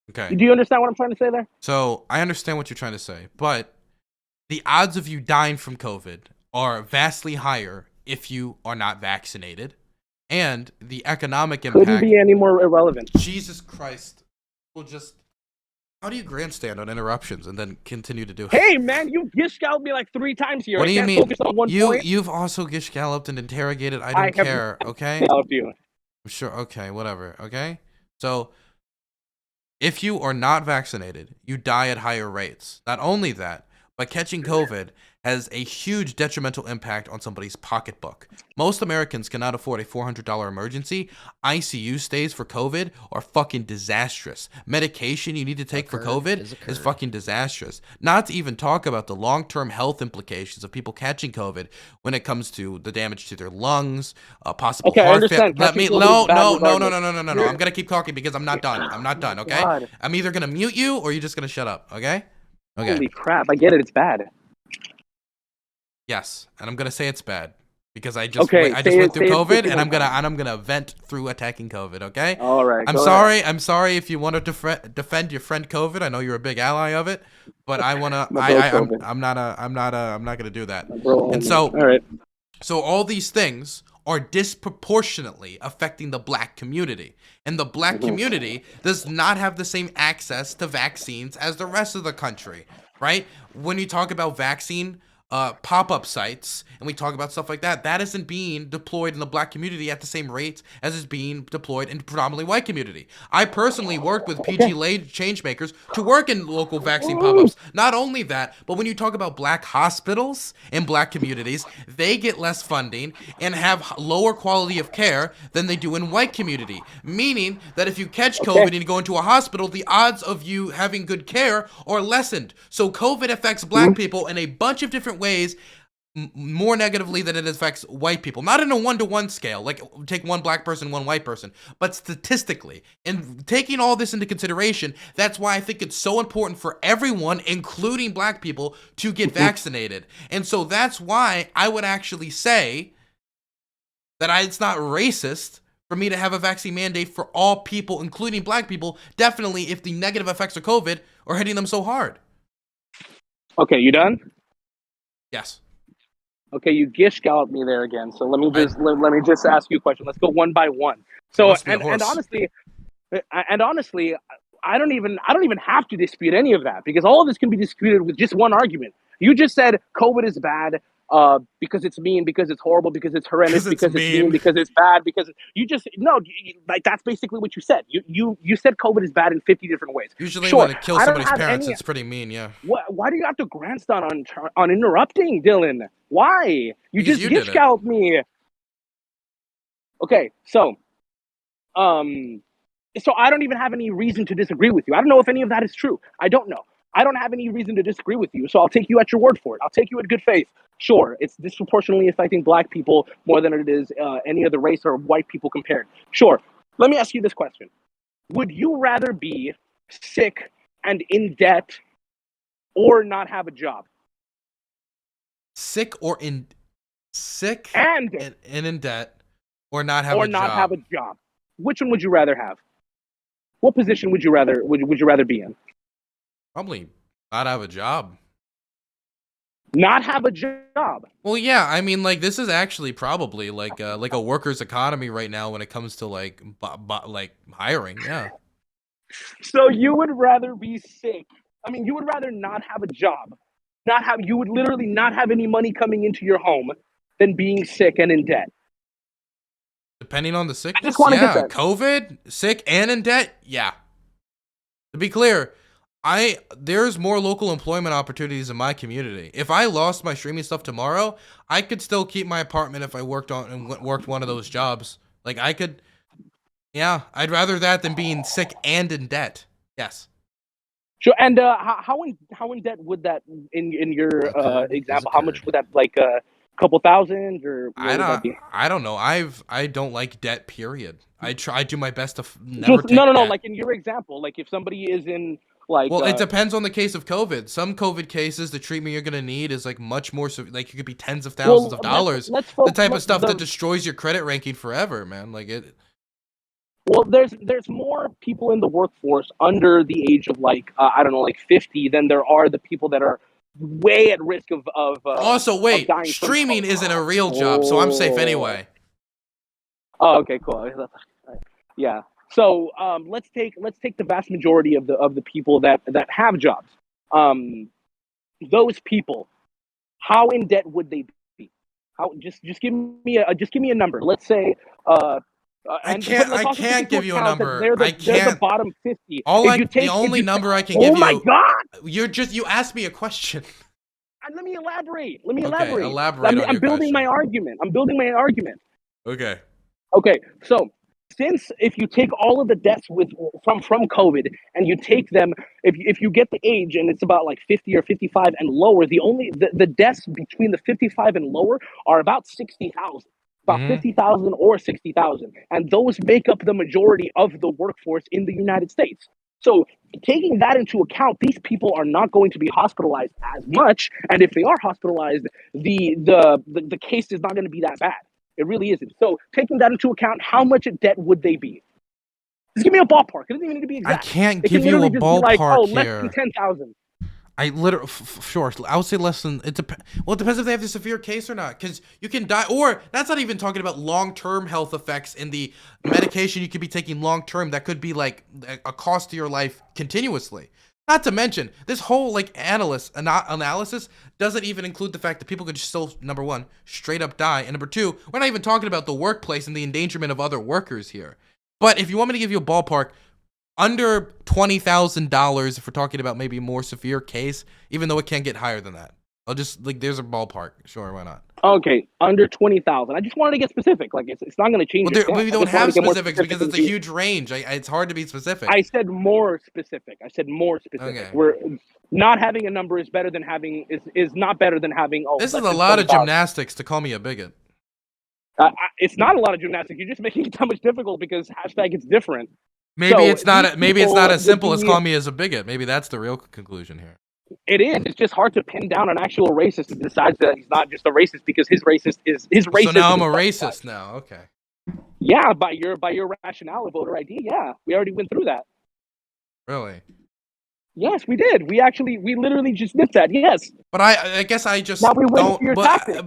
Okay. Do you understand what I'm trying to say there? So I understand what you're trying to say, but the odds of you dying from COVID are vastly higher if you are not vaccinated. and the economic Couldn't impact. be any more irrelevant. Jesus Christ. Well, just how do you grandstand on interruptions and then continue to do it? Hey, man, you gish out me like 3 times here. What do I you can't mean? focus on one point. You've also gish galloped and interrogated. I I don't have care. Okay. Galloped you. I'm sure. Okay. Whatever. Okay. So, if you are not vaccinated, you die at higher rates. Not only that, but catching COVID has a huge detrimental impact on somebody's pocketbook. Most Americans cannot afford a $400 emergency. ICU stays for COVID are fucking disastrous. Medication you need to take for COVID is fucking disastrous. Not to even talk about the long-term health implications of people catching COVID when it comes to the damage to their lungs, possible Okay, I heart understand. failure. Let me Catching COVID is bad no. regardless. I'm gonna keep talking because I'm not done. I'm not done. Okay. God. I'm either gonna mute you or you're just gonna shut up. Okay. Okay. Holy crap! I get it. It's bad. Yes, and I'm gonna say it's bad because I just Okay, went say through it COVID, quickly and one I'm gonna vent through attacking COVID. Okay. All right. I'm go sorry. ahead. I'm sorry if you want to defend your friend COVID. I know you're a big ally of it, but I wanna. My bro COVID. I'm not gonna do that. My bro And only. so, all right. So all these things are disproportionately affecting the black community. And the black community does not have the same access to vaccines as the rest of the country, right? When you talk about vaccine pop-up sites and we talk about stuff like that, that isn't being deployed in the black community at the same rate as is being deployed in predominantly white community. I personally worked with PG Changemakers to work in local vaccine pop-ups. Not only that, but when you talk about black hospitals in black communities, they get less funding and have lower quality of care than they do in white community. Meaning that if you catch COVID and you go into a hospital, the odds of you having good care are lessened. So COVID affects black people in a bunch of different ways more negatively than it affects white people. Not in a one-to-one scale, like take one black person, one white person, but statistically. And taking all this into consideration, that's why I think it's so important for everyone, including black people, to get vaccinated. And so that's why I would actually say that it's not racist for me to have a vaccine mandate for all people, including black people, definitely if the negative effects of COVID are hitting them so hard. Okay, you done? Yes. Okay, you gish galloped me there again. So let me just ask you a question. Let's go one by one. So and honestly, I don't even have to dispute any of that because all of this can be disputed with just one argument. You just said COVID is bad because it's mean, because it's horrible, because it's horrendous, because it's mean, because it's bad, because like that's basically what you said. You said COVID is bad in 50 different ways. Usually when it kills somebody's parents, it's pretty mean, yeah. Why do you have to grandstand on interrupting, Dylan? Why? You just gish galloped me. Okay, so I don't even have any reason to disagree with you. I don't know if any of that is true. I don't know. I don't have any reason to disagree with you, so I'll take you at your word for it. I'll take you at good faith. Sure, it's disproportionately affecting black people more than it is any other race or white people compared. Sure. Let me ask you this question. Would you rather be sick and in debt or not have a job? Sick and in debt or not have a job. Which one would you rather have? What position would you rather be in? Probably not have a job. Not have a job. Well, yeah, I mean, like this is actually probably like a workers' economy right now when it comes to like hiring. Yeah. So you would rather be sick? I mean, you would rather not have a job, you would literally not have any money coming into your home than being sick and in debt. Depending on the sickness, I just want to get that. COVID, sick and in debt, yeah. To be clear, there's more local employment opportunities in my community. If I lost my streaming stuff tomorrow, I could still keep my apartment if I worked one of those jobs. Like I could, yeah. I'd rather that than being sick and in debt. Yes. Sure. And how in debt would that in your example? How much would that couple thousand or I don't know. I don't like debt. Period. I do my best to never take no. debt. Like in your example, like if somebody is in it depends on the case of COVID. Some COVID cases, the treatment you're gonna need is like much more. Like it could be tens of thousands of dollars. The type of stuff that destroys your credit ranking forever, man. Like it. Well, there's more people in the workforce under the age of 50 than there are the people that are way at risk of also, wait, streaming isn't a real job, so I'm safe anyway. Oh, okay, cool. Yeah. So let's take the vast majority of the people that have jobs. Um, those people, how in debt would they be? How just give me a number. Let's say but let's I also take can't into give you a account that number. I they're the can't. bottom 50. The only If you number I can oh give my you, god, you asked me a question. let me elaborate. Let me Okay, elaborate. elaborate on I'm your building my question. argument. I'm building my argument. Okay. Okay, so since if you take all of the deaths from COVID and you take them, if you get the age and it's about like 50 or 55 and lower, the deaths between the 55 and lower are about 60,000, about Mm-hmm. 50,000 or 60,000, and those make up the majority of the workforce in the United States. So taking that into account, these people are not going to be hospitalized as much, and if they are hospitalized, the case is not going to be that bad. It really isn't. So taking that into account, how much in debt would they be? Just give me a ballpark. It doesn't even need to be I exact. can't It can give you a literally just be like, oh, ballpark less than here. 10,000. I literally, sure, I would say less than, well, it depends if they have the severe case or not, because you can die, or that's not even talking about long-term health effects in the medication you could be taking long-term that could be like a cost to your life continuously. Not to mention, this whole like analysis doesn't even include the fact that people could just still, number one, straight up die, and number two, we're not even talking about the workplace and the endangerment of other workers here. But if you want me to give you a ballpark, under $20,000 if we're talking about maybe a more severe case, even though it can get higher than that. I'll just like there's a ballpark. Sure, why not? Okay, under 20,000. I just wanted to get specific. Like it's not going to change Well, your stance. we I don't just wanted have to get more specifics specific because it's a huge range. It's hard to be specific. I said more specific. I said more specific. Okay. We're not having a number is better than having is not better than having This is less a than lot of 20,000. gymnastics to call me a bigot. It's not a lot of gymnastics. You're just making it that much difficult because hashtag it's different. Maybe So it's these not. Maybe it's people not as would simple as be. calling me as a bigot. Maybe that's the real conclusion here. It is. It's just hard to pin down an actual racist who decides that he's not just a racist because his So now racism I'm a is justified. racist now. Okay. Yeah, by your rationale of voter ID. Yeah, we already went through that. Really? Yes, we did. We literally just did that. Yes. But I guess I just Now we went don't. through your tactics.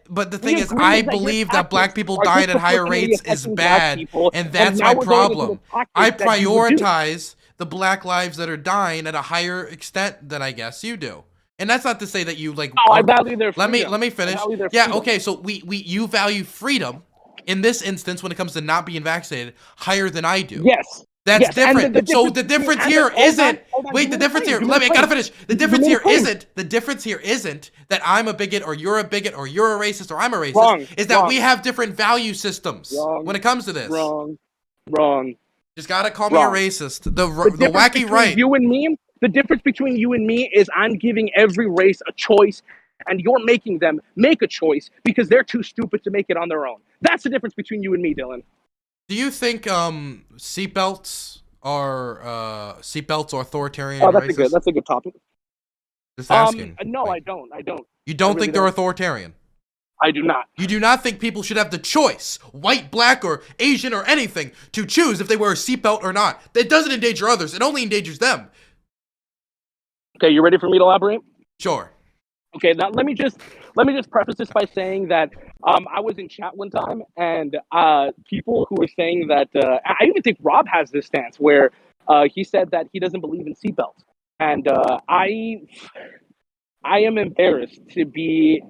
But the We thing is, agree I that your believe that black tactics people are dying at higher disproportionately rates is affecting black bad, people, and and that's now my we're going into the problem. tactics I that you would do. prioritize the black lives that are dying at a higher extent than I guess you do. And that's not to say that you like. Oh, I value their Let freedom. me finish. I value their Yeah, freedom. okay. So you value freedom in this instance when it comes to not being vaccinated higher than I do. Yes. That's Yes. And different. So the difference here isn't. Wait, the difference here. Let me. I gotta finish. The difference here isn't. The difference here isn't that I'm a bigot or you're a bigot or you're a racist or I'm a racist. Wrong. Is that Wrong. we have different value systems Wrong. when it comes to this. Wrong. Just gotta call me a racist. The difference wacky between right. You and me. The difference between you and me is I'm giving every race a choice, and you're making them make a choice because they're too stupid to make it on their own. That's the difference between you and me, Dylan. Do you think seatbelts are authoritarian? Oh, and racist? that's a good topic. Just asking. No, Like, I don't. You don't really think they're don't. authoritarian? I do not. You do not think people should have the choice, white, black, or Asian, or anything, to choose if they wear a seatbelt or not? That doesn't endanger others. It only endangers them. Okay, you ready for me to elaborate? Sure. Okay, now let me just preface this by saying that I was in chat one time, and people who were saying that I even think Rob has this stance where he said that he doesn't believe in seatbelts, and I am embarrassed to be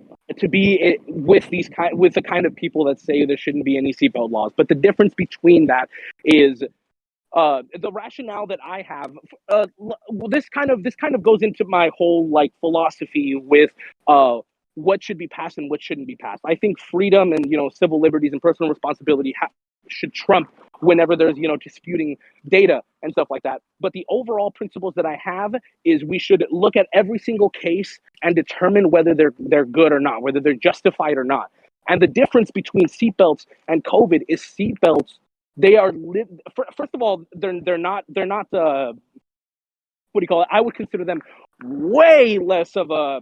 with the kind of people that say there shouldn't be any seatbelt laws. But the difference between that is the rationale that I have. This kind of goes into my whole like philosophy with what should be passed and what shouldn't be passed. I think freedom and civil liberties and personal responsibility should trump whenever there's disputing data and stuff like that. But the overall principles that I have is we should look at every single case and determine whether they're good or not, whether they're justified or not. And the difference between seatbelts and COVID is seatbelts. They are first of all, they're not what do you call it? I would consider them way less of a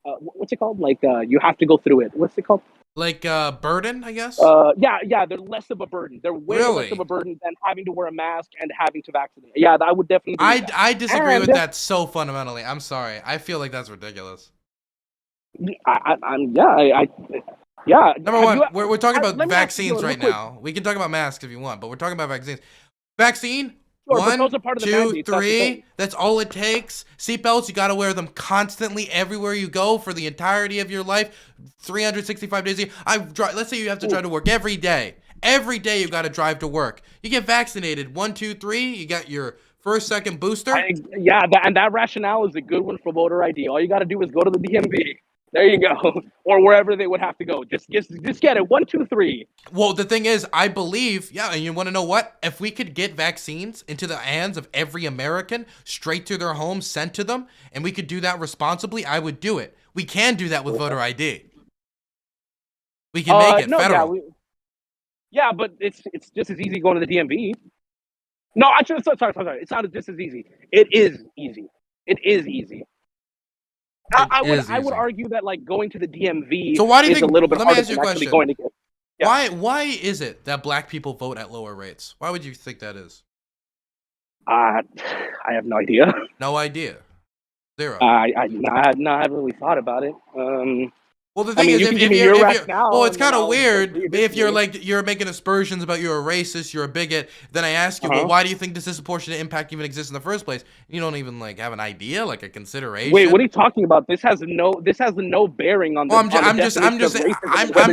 what's it called? Like you have to go through it. What's it called? Like burden, I guess. Yeah, they're less of a burden. They're way Really? less of a burden than having to wear a mask and having to vaccinate. Yeah, I would definitely. Believe that. I disagree And with that so fundamentally. I'm sorry. I feel like that's ridiculous. Yeah. Number one, we're talking about let me ask you vaccines real right quick. now. We can talk about masks if you want, but we're talking about vaccines. Vaccine, Sure, but those 1, are part of the 2, mandates, that's the 3. thing. That's all it takes. Seatbelts, you gotta wear them constantly everywhere you go for the entirety of your life, 365 days a year. Let's say you have to drive to work every day. Every day you gotta drive to work. You get vaccinated, 1, 2, 3. You got your first, second booster. And that rationale is a good one for voter ID. All you got to do is go to the DMV. There you go, or wherever they would have to go. Just get it. 1, 2, 3. Well, the thing is, I believe, yeah, and you want to know what? If we could get vaccines into the hands of every American, straight to their homes, sent to them, and we could do that responsibly, I would do it. We can do that with voter ID. We can make it federal. Yeah, but it's just as easy going to the DMV. No, actually, sorry. It's not just as easy. It is easy. It is easy. I would argue that like going to the DMV so why do you think, a little bit let me harder ask you than a actually question. going to get. Yeah. Why is it that black people vote at lower rates? Why would you think that is? I have no idea. No idea. Zero. I haven't really thought about it. Well, the thing is, it's kind of weird if you're making aspersions about you're a racist, you're a bigot. Then I ask you, well, why do you think this disproportionate impact even exists in the first place? You don't even like have an idea, like a consideration. Wait, what are you talking about? This has no bearing on the. Well, I'm just interested because what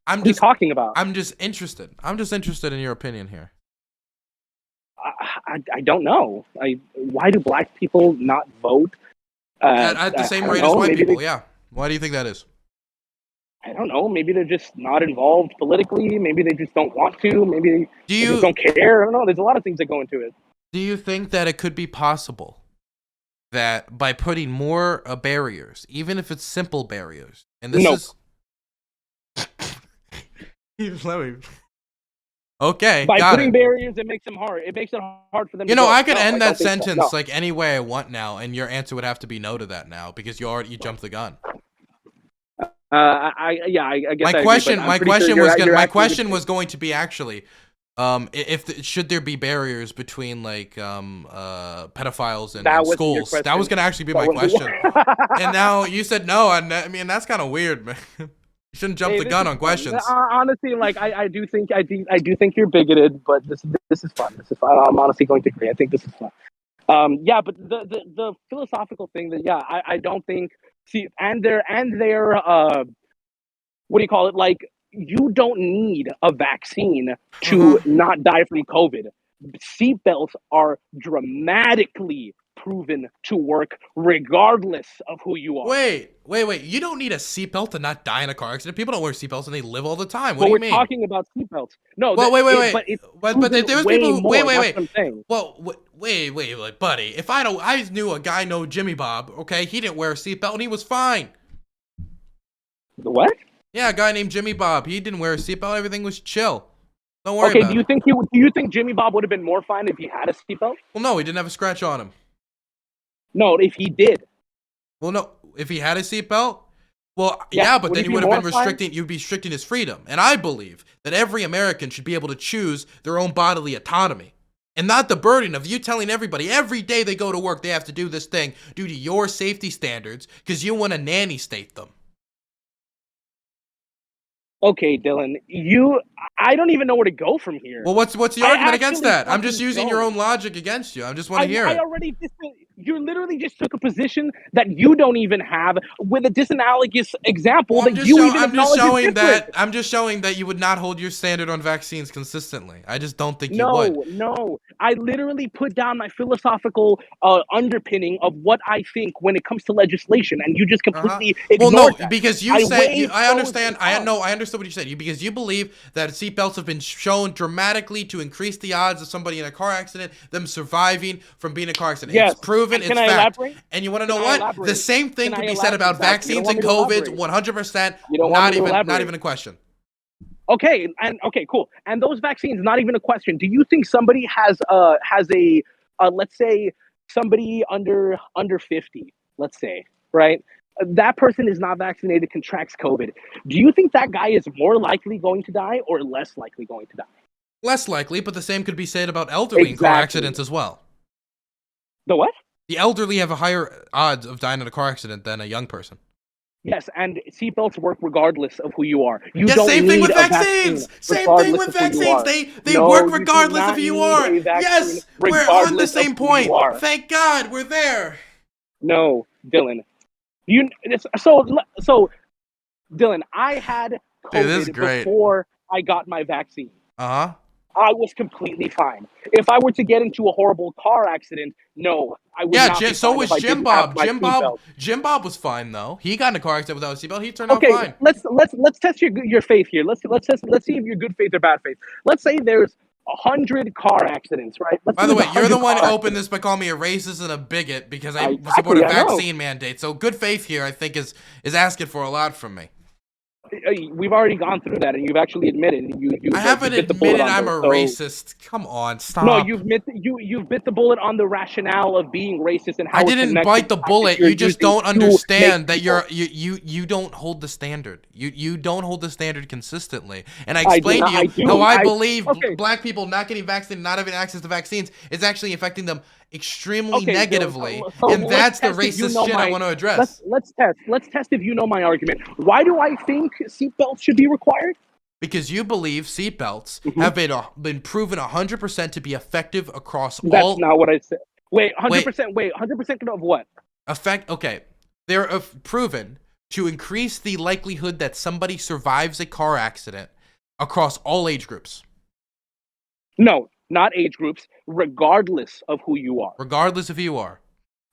are you talking about? I'm just interested. I'm just interested in your opinion here. I don't know. Why do black people not vote at the same rate as white people? Yeah. Why do you think that is? I don't know. Maybe they're just not involved politically. Maybe they just don't want to. Maybe they just don't care. I don't know. There's a lot of things that go into it. Do you think that it could be possible that by putting more barriers, even if it's simple barriers, and this is... Okay, by putting barriers, it makes them hard. It makes it hard for them. I could end that sentence like any way I want now, and your answer would have to be no to that now because you jumped the gun. I guess my question was going to be actually, should there be barriers between like pedophiles and schools? That was gonna actually be my question, and now you said no. I mean that's kind of weird, man. You shouldn't jump the gun on questions. Honestly, like I do think you're bigoted, but this is fun. This is fun. I'm honestly going to agree. I think this is fun. Yeah, but the philosophical thing that I don't think and their what do you call it? Like you don't need a vaccine to not die from COVID. Seatbelts are dramatically proven to work regardless of who you are. Wait. You don't need a seatbelt to not die in a car accident. People don't wear seatbelts and they live all the time. What do you mean? We're talking about seatbelts. No, well, wait. But there's people who wait. Well, wait, buddy. If I knew a guy named Jimmy Bob. Okay, he didn't wear a seatbelt and he was fine. The what? Yeah, a guy named Jimmy Bob. He didn't wear a seatbelt. Everything was chill. Don't worry about it. Do you think Jimmy Bob would have been more fine if he had a seatbelt? Well, no, he didn't have a scratch on him. No, if he did. Well, no, if he had a seatbelt, well, yeah, but then he would have been you'd be restricting his freedom. And I believe that every American should be able to choose their own bodily autonomy. And not the burden of you telling everybody every day they go to work they have to do this thing due to your safety standards because you want to nanny state them. Okay, Dylan, I don't even know where to go from here. Well, what's the argument against that? I'm just using your own logic against you. I just want to hear it. You literally just took a position that you don't even have with a disanalogous example I'm just showing that you would not hold your standard on vaccines consistently. I just don't think you would. No. I literally put down my philosophical underpinning of what I think when it comes to legislation, and you just completely ignored that. Because you said I understand. I understood what you said. Because you believe that seatbelts have been shown dramatically to increase the odds of somebody in a car accident, them surviving from being in a car accident. Yes. It's proven. It's fact. Elaborate? And you want to know what? The same thing could be said about vaccines and COVID. 100%. Not even a question. Okay, cool. And those vaccines, not even a question. Do you think somebody has a let's say somebody under 50, let's say, right? That person is not vaccinated, contracts COVID. Do you think that guy is more likely going to die or less likely going to die? Less likely, but the same could be said about elderly in car accidents as well. The what? The elderly have a higher odds of dying in a car accident than a young person. Yes, and seatbelts work regardless of who you are. You Yeah, don't same thing need with a vaccine vaccines. Same thing regardless with of who you vaccines. are. They No, work you do regardless of not who you need are. a vaccine Yes, we're on the regardless of same who you point. are. Thank God, we're there. No, Dylan. You so Dylan, I had Dude, this is COVID great. before I got my vaccine. Uh-huh. I was completely fine. If I were to get into a horrible car accident, no, I would Yeah, not be so fine if was I Jim didn't have Bob. my seatbelt. Jim Bob was fine though. He got in a car accident without a seatbelt. He turned out Okay, fine. let's test your faith here. Let's see if you're good faith or bad faith. Let's say there's 100 car accidents, right? Let's By say the there's way, you're the 100 one who car opened accidents. this by calling me a racist and a bigot because I support Exactly, a I know. vaccine mandate. So good faith here, I think, is asking for a lot from me. We've already gone through that, and you've actually admitted you I haven't bit the bullet admitted on I'm a this. So racist. Come on, no, stop. you've bit the bullet on the rationale of being racist and I how it didn't connects to bite the the fact that bullet. you're You just using don't to make understand that people. you don't hold the standard. You don't hold the standard consistently. And I I do explained not. to I you do. how I believe Okay. black people not getting vaccinated, not having access to vaccines, is actually affecting them extremely Okay, Dylan, negatively. so And let's that's the test if you racist know shit I my. want to address. Let's test if you know my argument. Why do I think seatbelts should be required? Because you believe seatbelts Mm-hmm. have been proven 100% to be effective across That's all not what I said. Wait, wait 100%. Wait, 100% of what? Okay, they're proven to increase the likelihood that somebody survives a car accident across all age groups, No, not age groups. Regardless of who you are, regardless of who you are.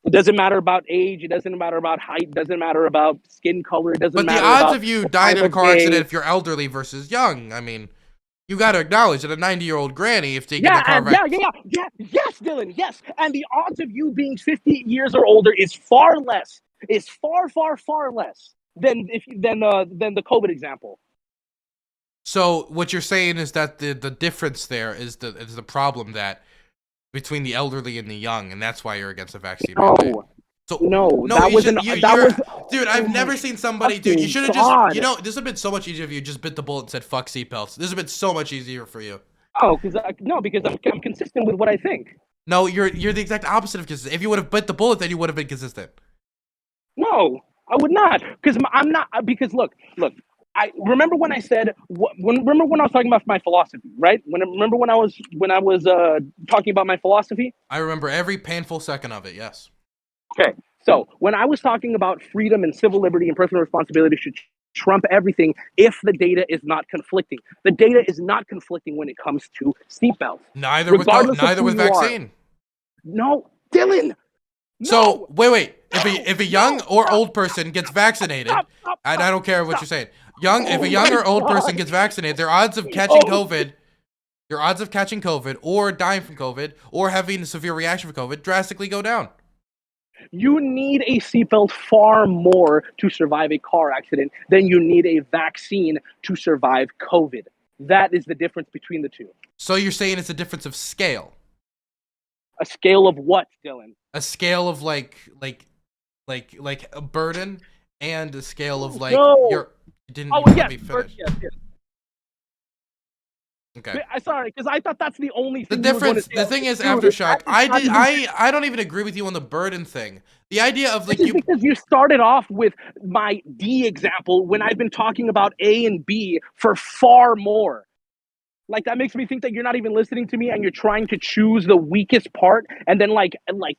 it doesn't matter about age. It doesn't matter about height. It doesn't matter about skin color. It doesn't But the matter odds about of you the dying time in a of car accident day. if you're elderly versus young, I mean, you got to acknowledge that a 90-year-old granny, if they get in Yeah, a car and yes, Dylan, yes. And the odds of you being 50 years or older is far less. Is far less than the COVID example. So what you're saying is that the difference there is the problem that between the elderly and the young, and that's why you're against the vaccine mandate. No, So no, no, that you was should, an you, that you're, was. dude. Oh I've my never seen somebody, dude. You fucking should have God. just, this would have been so much easier if you just bit the bullet and said fuck seatbelts. This would have been so much easier for you. Oh, because I'm consistent with what I think. No, you're the exact opposite of consistent. If you would have bit the bullet, then you would have been consistent. No, I would not, because I'm not. Because look. I remember when I said. Remember when I was talking about my philosophy, right? Remember when I was talking about my philosophy. I remember every painful second of it. Yes. Okay, so when I was talking about freedom and civil liberty and personal responsibility should trump everything if the data is not conflicting. The data is not conflicting when it comes to seatbelts. Neither Regardless of who with you are. vaccine. No, Dylan. So No. wait. If a young or old person gets vaccinated, Stop, and I don't care what you're saying, if a Oh young my or old God. person gets vaccinated, their odds of catching Oh. COVID, or dying from COVID, or having a severe reaction from COVID, drastically go down. You need a seatbelt far more to survive a car accident than you need a vaccine to survive COVID. That is the difference between the two. So you're saying it's a difference of scale, A scale of what, Dylan? a scale of like a burden, and a scale of like No. you didn't Oh, let yes. me finish. Yes. Okay. Sorry, because I thought that's the only The thing you were going to difference, say. the thing is, Dude, Aftershock, that is not even- I don't even agree with you on the burden thing. The idea of like This is because you started off with my D example when I've been talking about A and B for far more. Like that makes me think that you're not even listening to me and you're trying to choose the weakest part and then like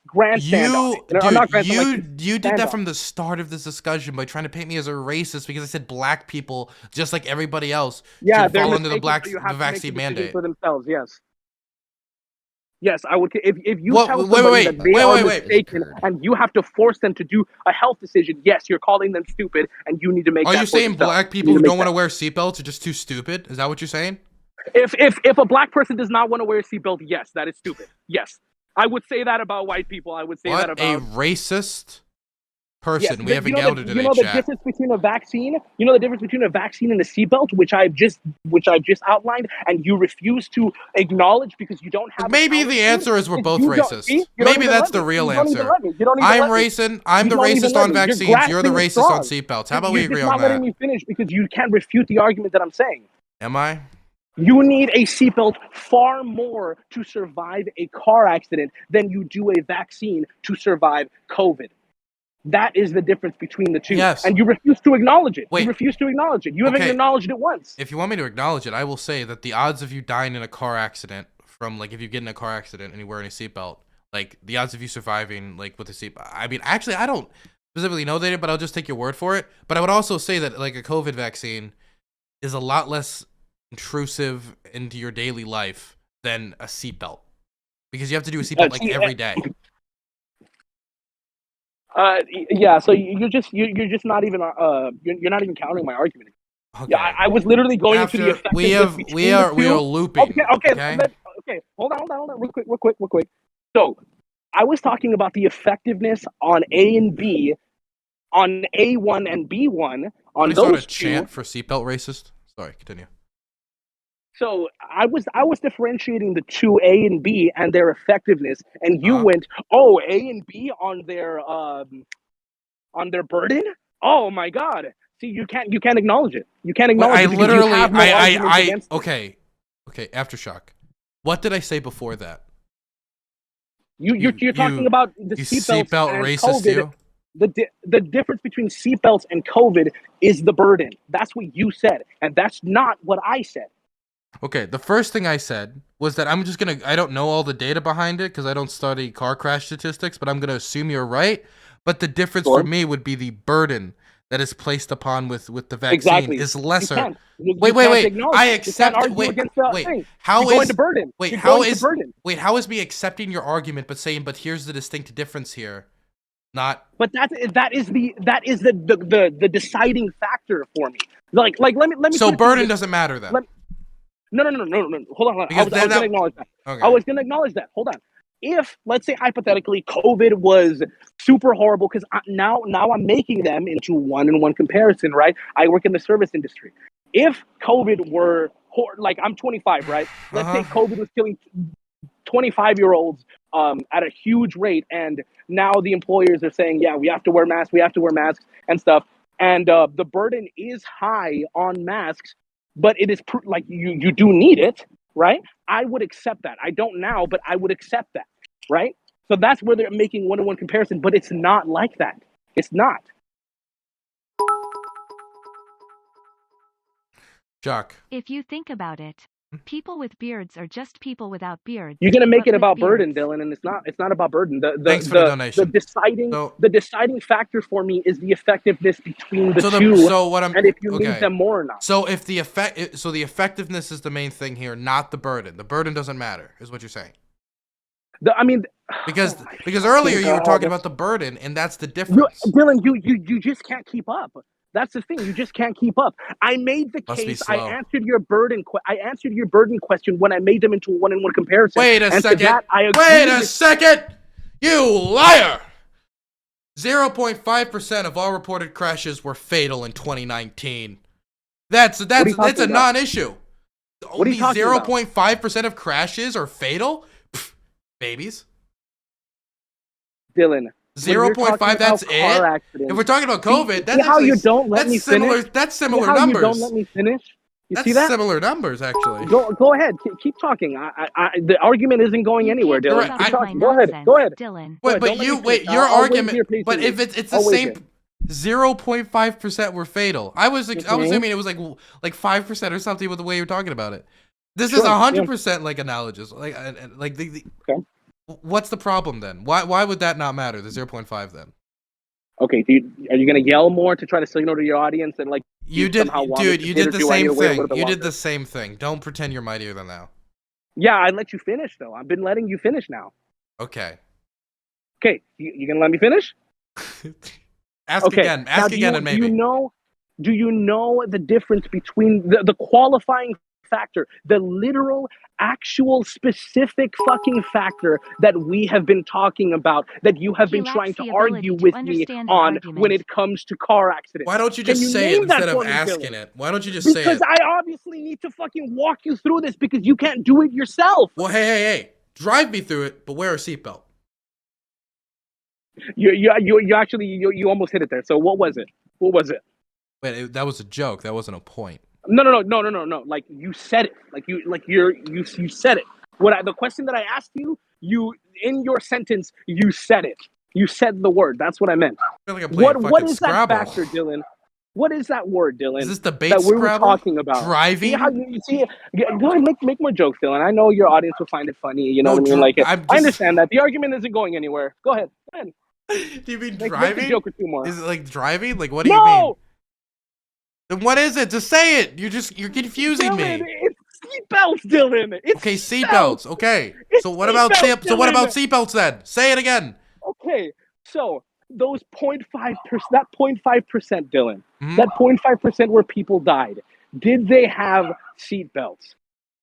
grandstand on it. Or not grandstand, you did stand that on from the start of this discussion by trying to paint me as a racist because I said black people, just like everybody else, Yeah, should they're fall under the mistaken, so you have to make the vaccine decision mandate. for themselves. Yes. Yes, I would. If you What- tell wait, somebody wait, that they wait, are wait, wait. mistaken and you have to force them to do a health decision, yes, you're calling them stupid, and you need to make. Are that you for saying themselves. black You people need who to don't make want to that. wear seatbelts are just too stupid? Is that what you're saying? If a black person does not want to wear a seatbelt, yes, that is stupid. Yes, I would say that about white people. I would say that What a about racist person yes. we have encountered You today, know the chat. difference between a vaccine. You know the difference between a vaccine and a seatbelt, which I've just outlined, and you refuse to acknowledge because you don't have. Maybe the answer is we're both racist. Maybe that's the real answer. I'm racist. I'm the racist on vaccines. You're the racist on seatbelts. How about we agree on You're just not letting that? me finish because you can't refute the argument that I'm saying. Am I? You need a seatbelt far more to survive a car accident than you do a vaccine to survive COVID. That is the difference between the two. Yes. And you refuse to acknowledge it. Wait. You refuse to acknowledge it. You haven't Okay. acknowledged it once. If you want me to acknowledge it, I will say that the odds of you dying in a car accident from, like, if you get in a car accident and you're wearing a seatbelt, like, the odds of you surviving, like, with a seatbelt. I mean, actually, I don't specifically know that, but I'll just take your word for it. But I would also say that, like, a COVID vaccine is a lot less intrusive into your daily life than a seatbelt, because you have to do a seatbelt like every day. Yeah. So you're just not even you're not even counting my argument. Okay. Yeah, I was literally going into the effectiveness we are looping. Okay. Hold on, real quick. So I was talking about the effectiveness on A and B, on A1 and B1, on those two. Chant for seatbelt racist. Sorry, continue. So I was differentiating the two A and B and their effectiveness, and you went, oh, A and B on their burden. Oh my God! See, you can't acknowledge it. You can't acknowledge it because you have no arguments against it. Okay, Aftershock. What did I say before that? You're talking about the seatbelt and racist. COVID. The difference between seatbelts and COVID is the burden. That's what you said, and that's not what I said. Okay, the first thing I said was that I don't know all the data behind it because I don't study car crash statistics, but I'm gonna assume you're right. But the difference for me would be the burden that is placed upon with the vaccine is lesser. Wait. I accept it. Wait. How is me accepting your argument but saying, but here's the distinct difference here? Not. But that is the deciding factor for me. Like let me. So burden doesn't matter then. No. Hold on. I was going to acknowledge that. Okay. I was going to acknowledge that. Hold on. If, let's say, hypothetically, COVID was super horrible, because now I'm making them into one-on-one comparison, right? I work in the service industry. If COVID were, like, I'm 25, right? Let's say COVID was killing 25-year-olds at a huge rate, and now the employers are saying, yeah, we have to wear masks and stuff. And the burden is high on masks, but it is like you do need it, right? I would accept that. I don't now, but I would accept that, right? So that's where they're making one-on-one comparison, but it's not like that. It's not. Jock. If you think about it, people with beards are just people without beards. You're gonna make it about burden, Dylan, and it's not about burden. Thanks for the donation. The deciding factor for me is the effectiveness between the two. And if you need them more or not. So if the effectiveness is the main thing here, not the burden. The burden doesn't matter, is what you're saying. Because earlier you were talking about the burden, and that's the difference. Dylan, you just can't keep up. That's the thing. You just can't keep up. I made the case. I answered your burden question when I made them into a one-on-one comparison. Wait a second. You liar. 0.5% of all reported crashes were fatal in 2019. That's a non-issue. Only 0.5% of crashes are fatal? Pfft, babies. Dylan. 0.5, that's it? If we're talking about COVID, that's similar numbers. You don't let me finish? See that? Similar numbers, actually. Go ahead. Keep talking. The argument isn't going anywhere, Dylan. Go ahead. Dylan. Your argument, but if it's the same, 0.5% were fatal. I was assuming it was like 5% or something with the way you're talking about it. This is 100% like analogous. Okay. What's the problem then? Why would that not matter? The 0.5 then? Okay, are you gonna yell more to try to signal to your audience and like you did the same thing. You did the same thing. Don't pretend you're mightier than thou. Yeah, I let you finish though. I've been letting you finish now. Okay. Okay, you gonna let me finish? Ask again and maybe. Do you know the difference between the qualifying factor, the literal, actual, specific fucking factor that we have been talking about, that you have been trying to argue with me on when it comes to car accidents? Why don't you just say it instead of asking it? Why don't you just say it? Because I obviously need to fucking walk you through this because you can't do it yourself. Well, hey. Drive me through it, but wear a seatbelt. You actually almost hit it there. So what was it? Wait, that was a joke. That wasn't a point. No. Like you said it. You said it. The question that I asked you in your sentence, you said it. You said the word. That's what I meant. I feel like I'm playing What fucking is that Scrabble. factor, Dylan? What is that word, Dylan? Is this debate that we were Scrabble? talking about? Driving? See how you see? Go ahead, make more jokes, Dylan. I know your audience will find it funny. You know No, what I mean? Like, I'm I just. understand that the argument isn't going anywhere. Go ahead. Go ahead. Do you mean Make a driving? joke or two more. Is it like driving? Like what do you mean? No, Then what is it? Just say it. You're confusing Dylan, me. it's seatbelts, Dylan. It's Okay, seatbelts. Okay. It's So what about seatbelts, so what about Dylan. seatbelts then? Say it again. Okay, so those 0.5%, that 0.5%, Dylan, Mhm. that 0.5% where people died, did they have seatbelts?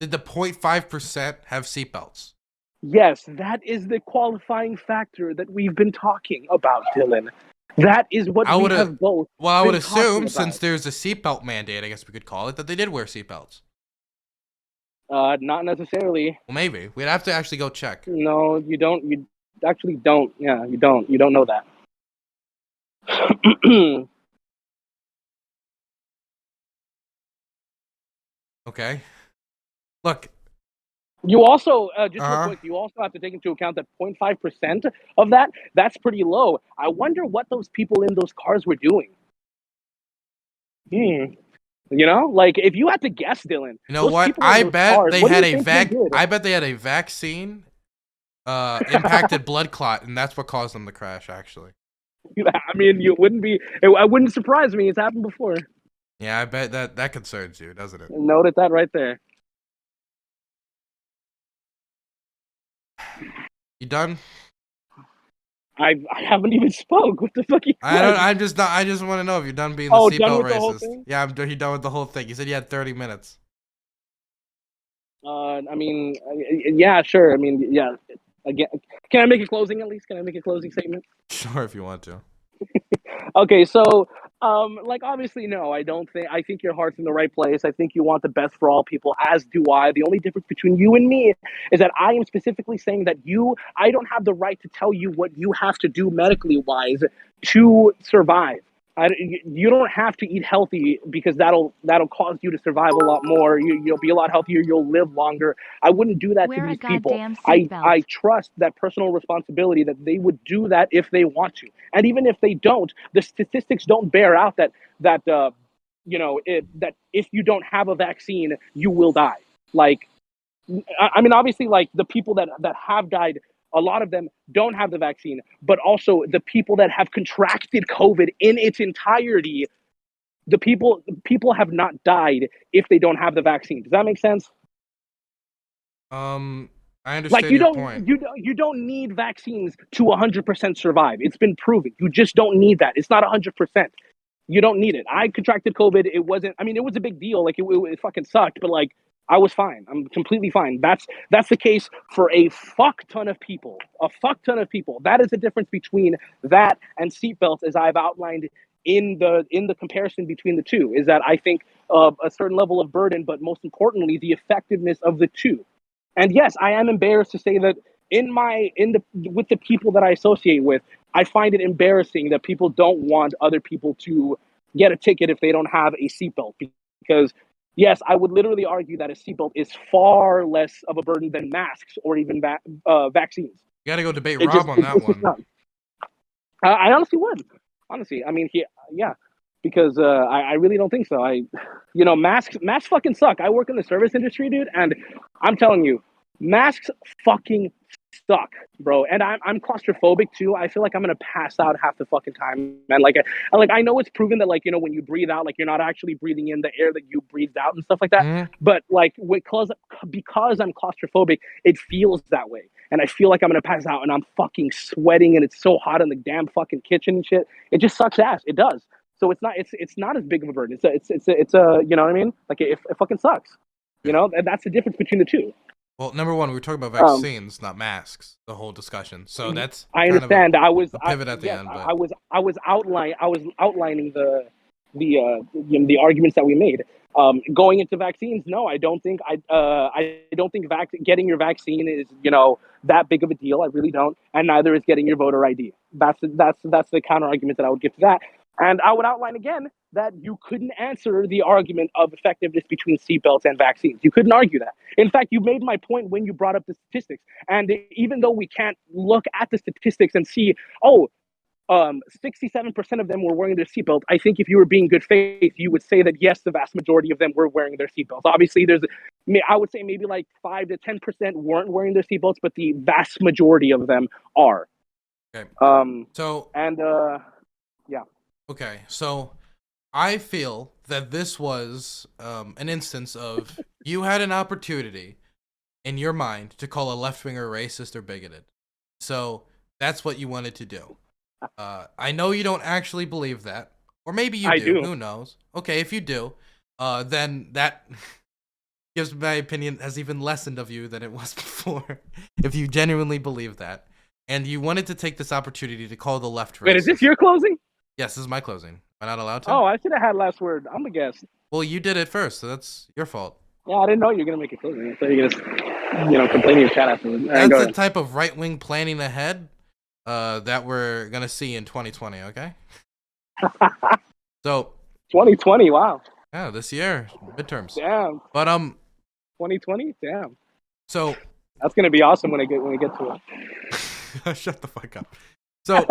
Did the 0.5% have seatbelts? Yes, that is the qualifying factor that we've been talking about, Dylan. That is what I we would have both. Well, I would been talking assume about. since there's a seatbelt mandate, I guess we could call it, that they did wear seatbelts. Not necessarily. Well, maybe we'd have to actually go check. No, you don't. You actually don't. Yeah, you don't. You don't know that. Okay. Look. You also, just Uh-huh. real quick, you also have to take into account that 0.5% of that, that's pretty low. I wonder what those people in those cars were doing. You know, like if you had to guess, Dylan, You know those what? people in I those bet cars, they what do had you a think they did? I bet they had a vaccine impacted blood clot, and that's what caused them to crash, actually. I mean, you wouldn't be. It wouldn't surprise me. It's happened before. Yeah, I bet that concerns you, doesn't it? Noted that right there. You done? I haven't even spoke. What the fuck? I'm just not. I just want to know if you're done being the Oh, done seatbelt with the whole racist. thing? Yeah, you done with the whole thing. You said you had 30 minutes. I mean, yeah, sure. I mean, yeah. Again, can I make a closing at least? Can I make a closing statement? Sure, if you want to. Okay, so like obviously no, I think your heart's in the right place. I think you want the best for all people, as do I. The only difference between you and me is that I am specifically saying that I don't have the right to tell you what you have to do medically wise to survive. You don't have to eat healthy because that'll cause you to survive a lot more. You'll be a lot healthier. You'll live longer. I wouldn't do that Wear to a these people. goddamn I seatbelt. trust that personal responsibility that they would do that if they want to, and even if they don't, the statistics don't bear out that that if you don't have a vaccine, you will die. Like, I mean, obviously, like the people that have died, a lot of them don't have the vaccine, but also the people that have contracted COVID in its entirety, the people have not died if they don't have the vaccine. Does that make sense? I Like understand your point. you don't need vaccines to 100% survive. It's been proven. You just don't need that. It's not 100%. You don't need it. I contracted COVID. It wasn't. I mean, it was a big deal. Like it fucking sucked, but like I was fine. I'm completely fine. That's the case for a fuck ton of people. A fuck ton of people. That is the difference between that and seatbelts, as I've outlined in the comparison between the two. Is that I think a certain level of burden, but most importantly, the effectiveness of the two. And yes, I am embarrassed to say that with the people that I associate with, I find it embarrassing that people don't want other people to get a ticket if they don't have a seatbelt. Because yes, I would literally argue that a seatbelt is far less of a burden than masks or even vaccines. You gotta go debate It just Rob on that it's just one. not. I honestly would. Honestly, I mean, yeah, because I really don't think so. Masks fucking suck. I work in the service industry, dude, and I'm telling you, masks fucking suck, bro. And I'm claustrophobic too. I feel like I'm gonna pass out half the fucking time, man. I know it's proven that when you breathe out, like you're not actually breathing in the air that you breathed out and stuff like that. Mhm. But because I'm claustrophobic, it feels that way. And I feel like I'm gonna pass out, and I'm fucking sweating, and it's so hot in the damn fucking kitchen and shit. It just sucks ass. It does. So it's not as big of a burden. It's a you know what I mean? Like it fucking sucks. You know, and that's the difference between the two. Well, number one, we were talking about vaccines, not masks. The whole discussion. So that's I kind of understand. a pivot at the end. But I was outlining the arguments that we made. Going into vaccines, no, I don't think getting your vaccine is that big of a deal. I really don't, and neither is getting your voter ID. That's the counter argument that I would give to that. And I would outline again that you couldn't answer the argument of effectiveness between seatbelts and vaccines. You couldn't argue that. In fact, you made my point when you brought up the statistics. And even though we can't look at the statistics and see, 67% of them were wearing their seatbelt, I think if you were being good faith, you would say that yes, the vast majority of them were wearing their seatbelts. Obviously, I would say maybe like 5 to 10% weren't wearing their seatbelts, but the vast majority of them are. Okay. Yeah. Okay, so I feel that this was an instance of you had an opportunity in your mind to call a left-winger racist or bigoted. So that's what you wanted to do. I know you don't actually believe that, or maybe you do. Who knows? Okay, if you do, then that gives my opinion has even lessened of you than it was before. If you genuinely believe that, and you wanted to take this opportunity to call the left racist. Wait, is this your closing? Yes, this is my closing. Am I not allowed to? Oh, I should have had last word. I'm a guest. Well, you did it first, so that's your fault. Yeah, I didn't know you were gonna make a closing. I thought you were gonna, complain to your chat afterwards. That's the type of right-wing planning ahead that we're gonna see in 2020. Okay. So. 2020. Wow. Yeah, this year midterms. Damn. But 2020. Damn. So. That's gonna be awesome when we get to it. Shut the fuck up. So.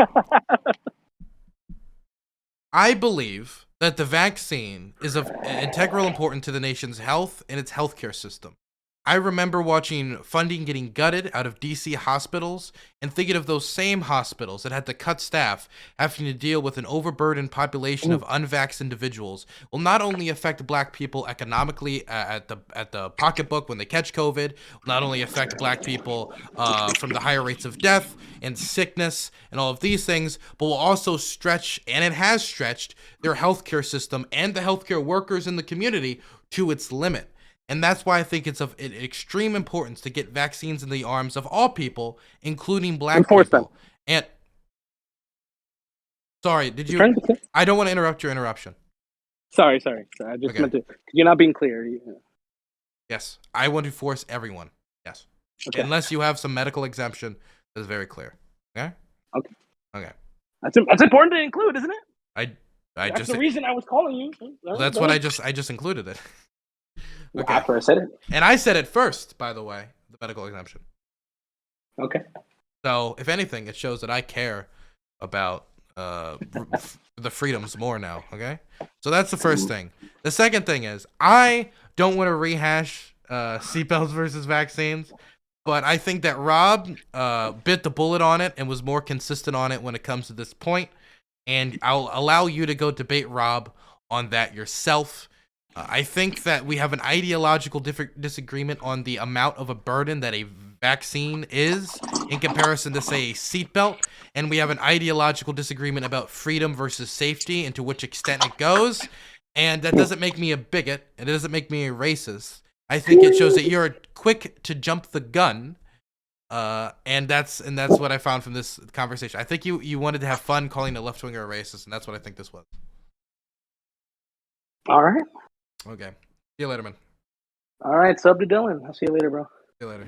I believe that the vaccine is of integral importance to the nation's health and its healthcare system. I remember watching funding getting gutted out of DC hospitals and thinking of those same hospitals that had to cut staff, having to deal with an overburdened population of unvaxxed individuals will not only affect black people economically at the pocketbook when they catch COVID, will not only affect black people from the higher rates of death and sickness and all of these things, but will also stretch, and it has stretched, their healthcare system and the healthcare workers in the community to its limit. And that's why I think it's of extreme importance to get vaccines in the arms of all people, including black people. And sorry, did you? I don't want to interrupt your interruption. Sorry. I just meant to. You're not being clear. Yes, I want to force everyone. Yes, unless you have some medical exemption, that's very clear. Okay. That's important to include, isn't it? That's the reason I was calling you. That's what I just included it. Okay. After I said it. And I said it first, by the way, the medical exemption. Okay. So, if anything, it shows that I care about the freedoms more now, okay? So that's the first thing. The second thing is, I don't want to rehash seatbelts versus vaccines, but I think that Rob bit the bullet on it and was more consistent on it when it comes to this point, and I'll allow you to go debate Rob on that yourself. I think that we have an ideological disagreement on the amount of a burden that a vaccine is in comparison to, say, a seatbelt, and we have an ideological disagreement about freedom versus safety and to which extent it goes, and that doesn't make me a bigot, and it doesn't make me a racist. I think it shows that you're quick to jump the gun, and that's what I found from this conversation. I think you wanted to have fun calling a left-winger a racist, and that's what I think this was. All right. Okay. See you later, man. All right. Sub to Dylan. I'll see you later, bro. See you later.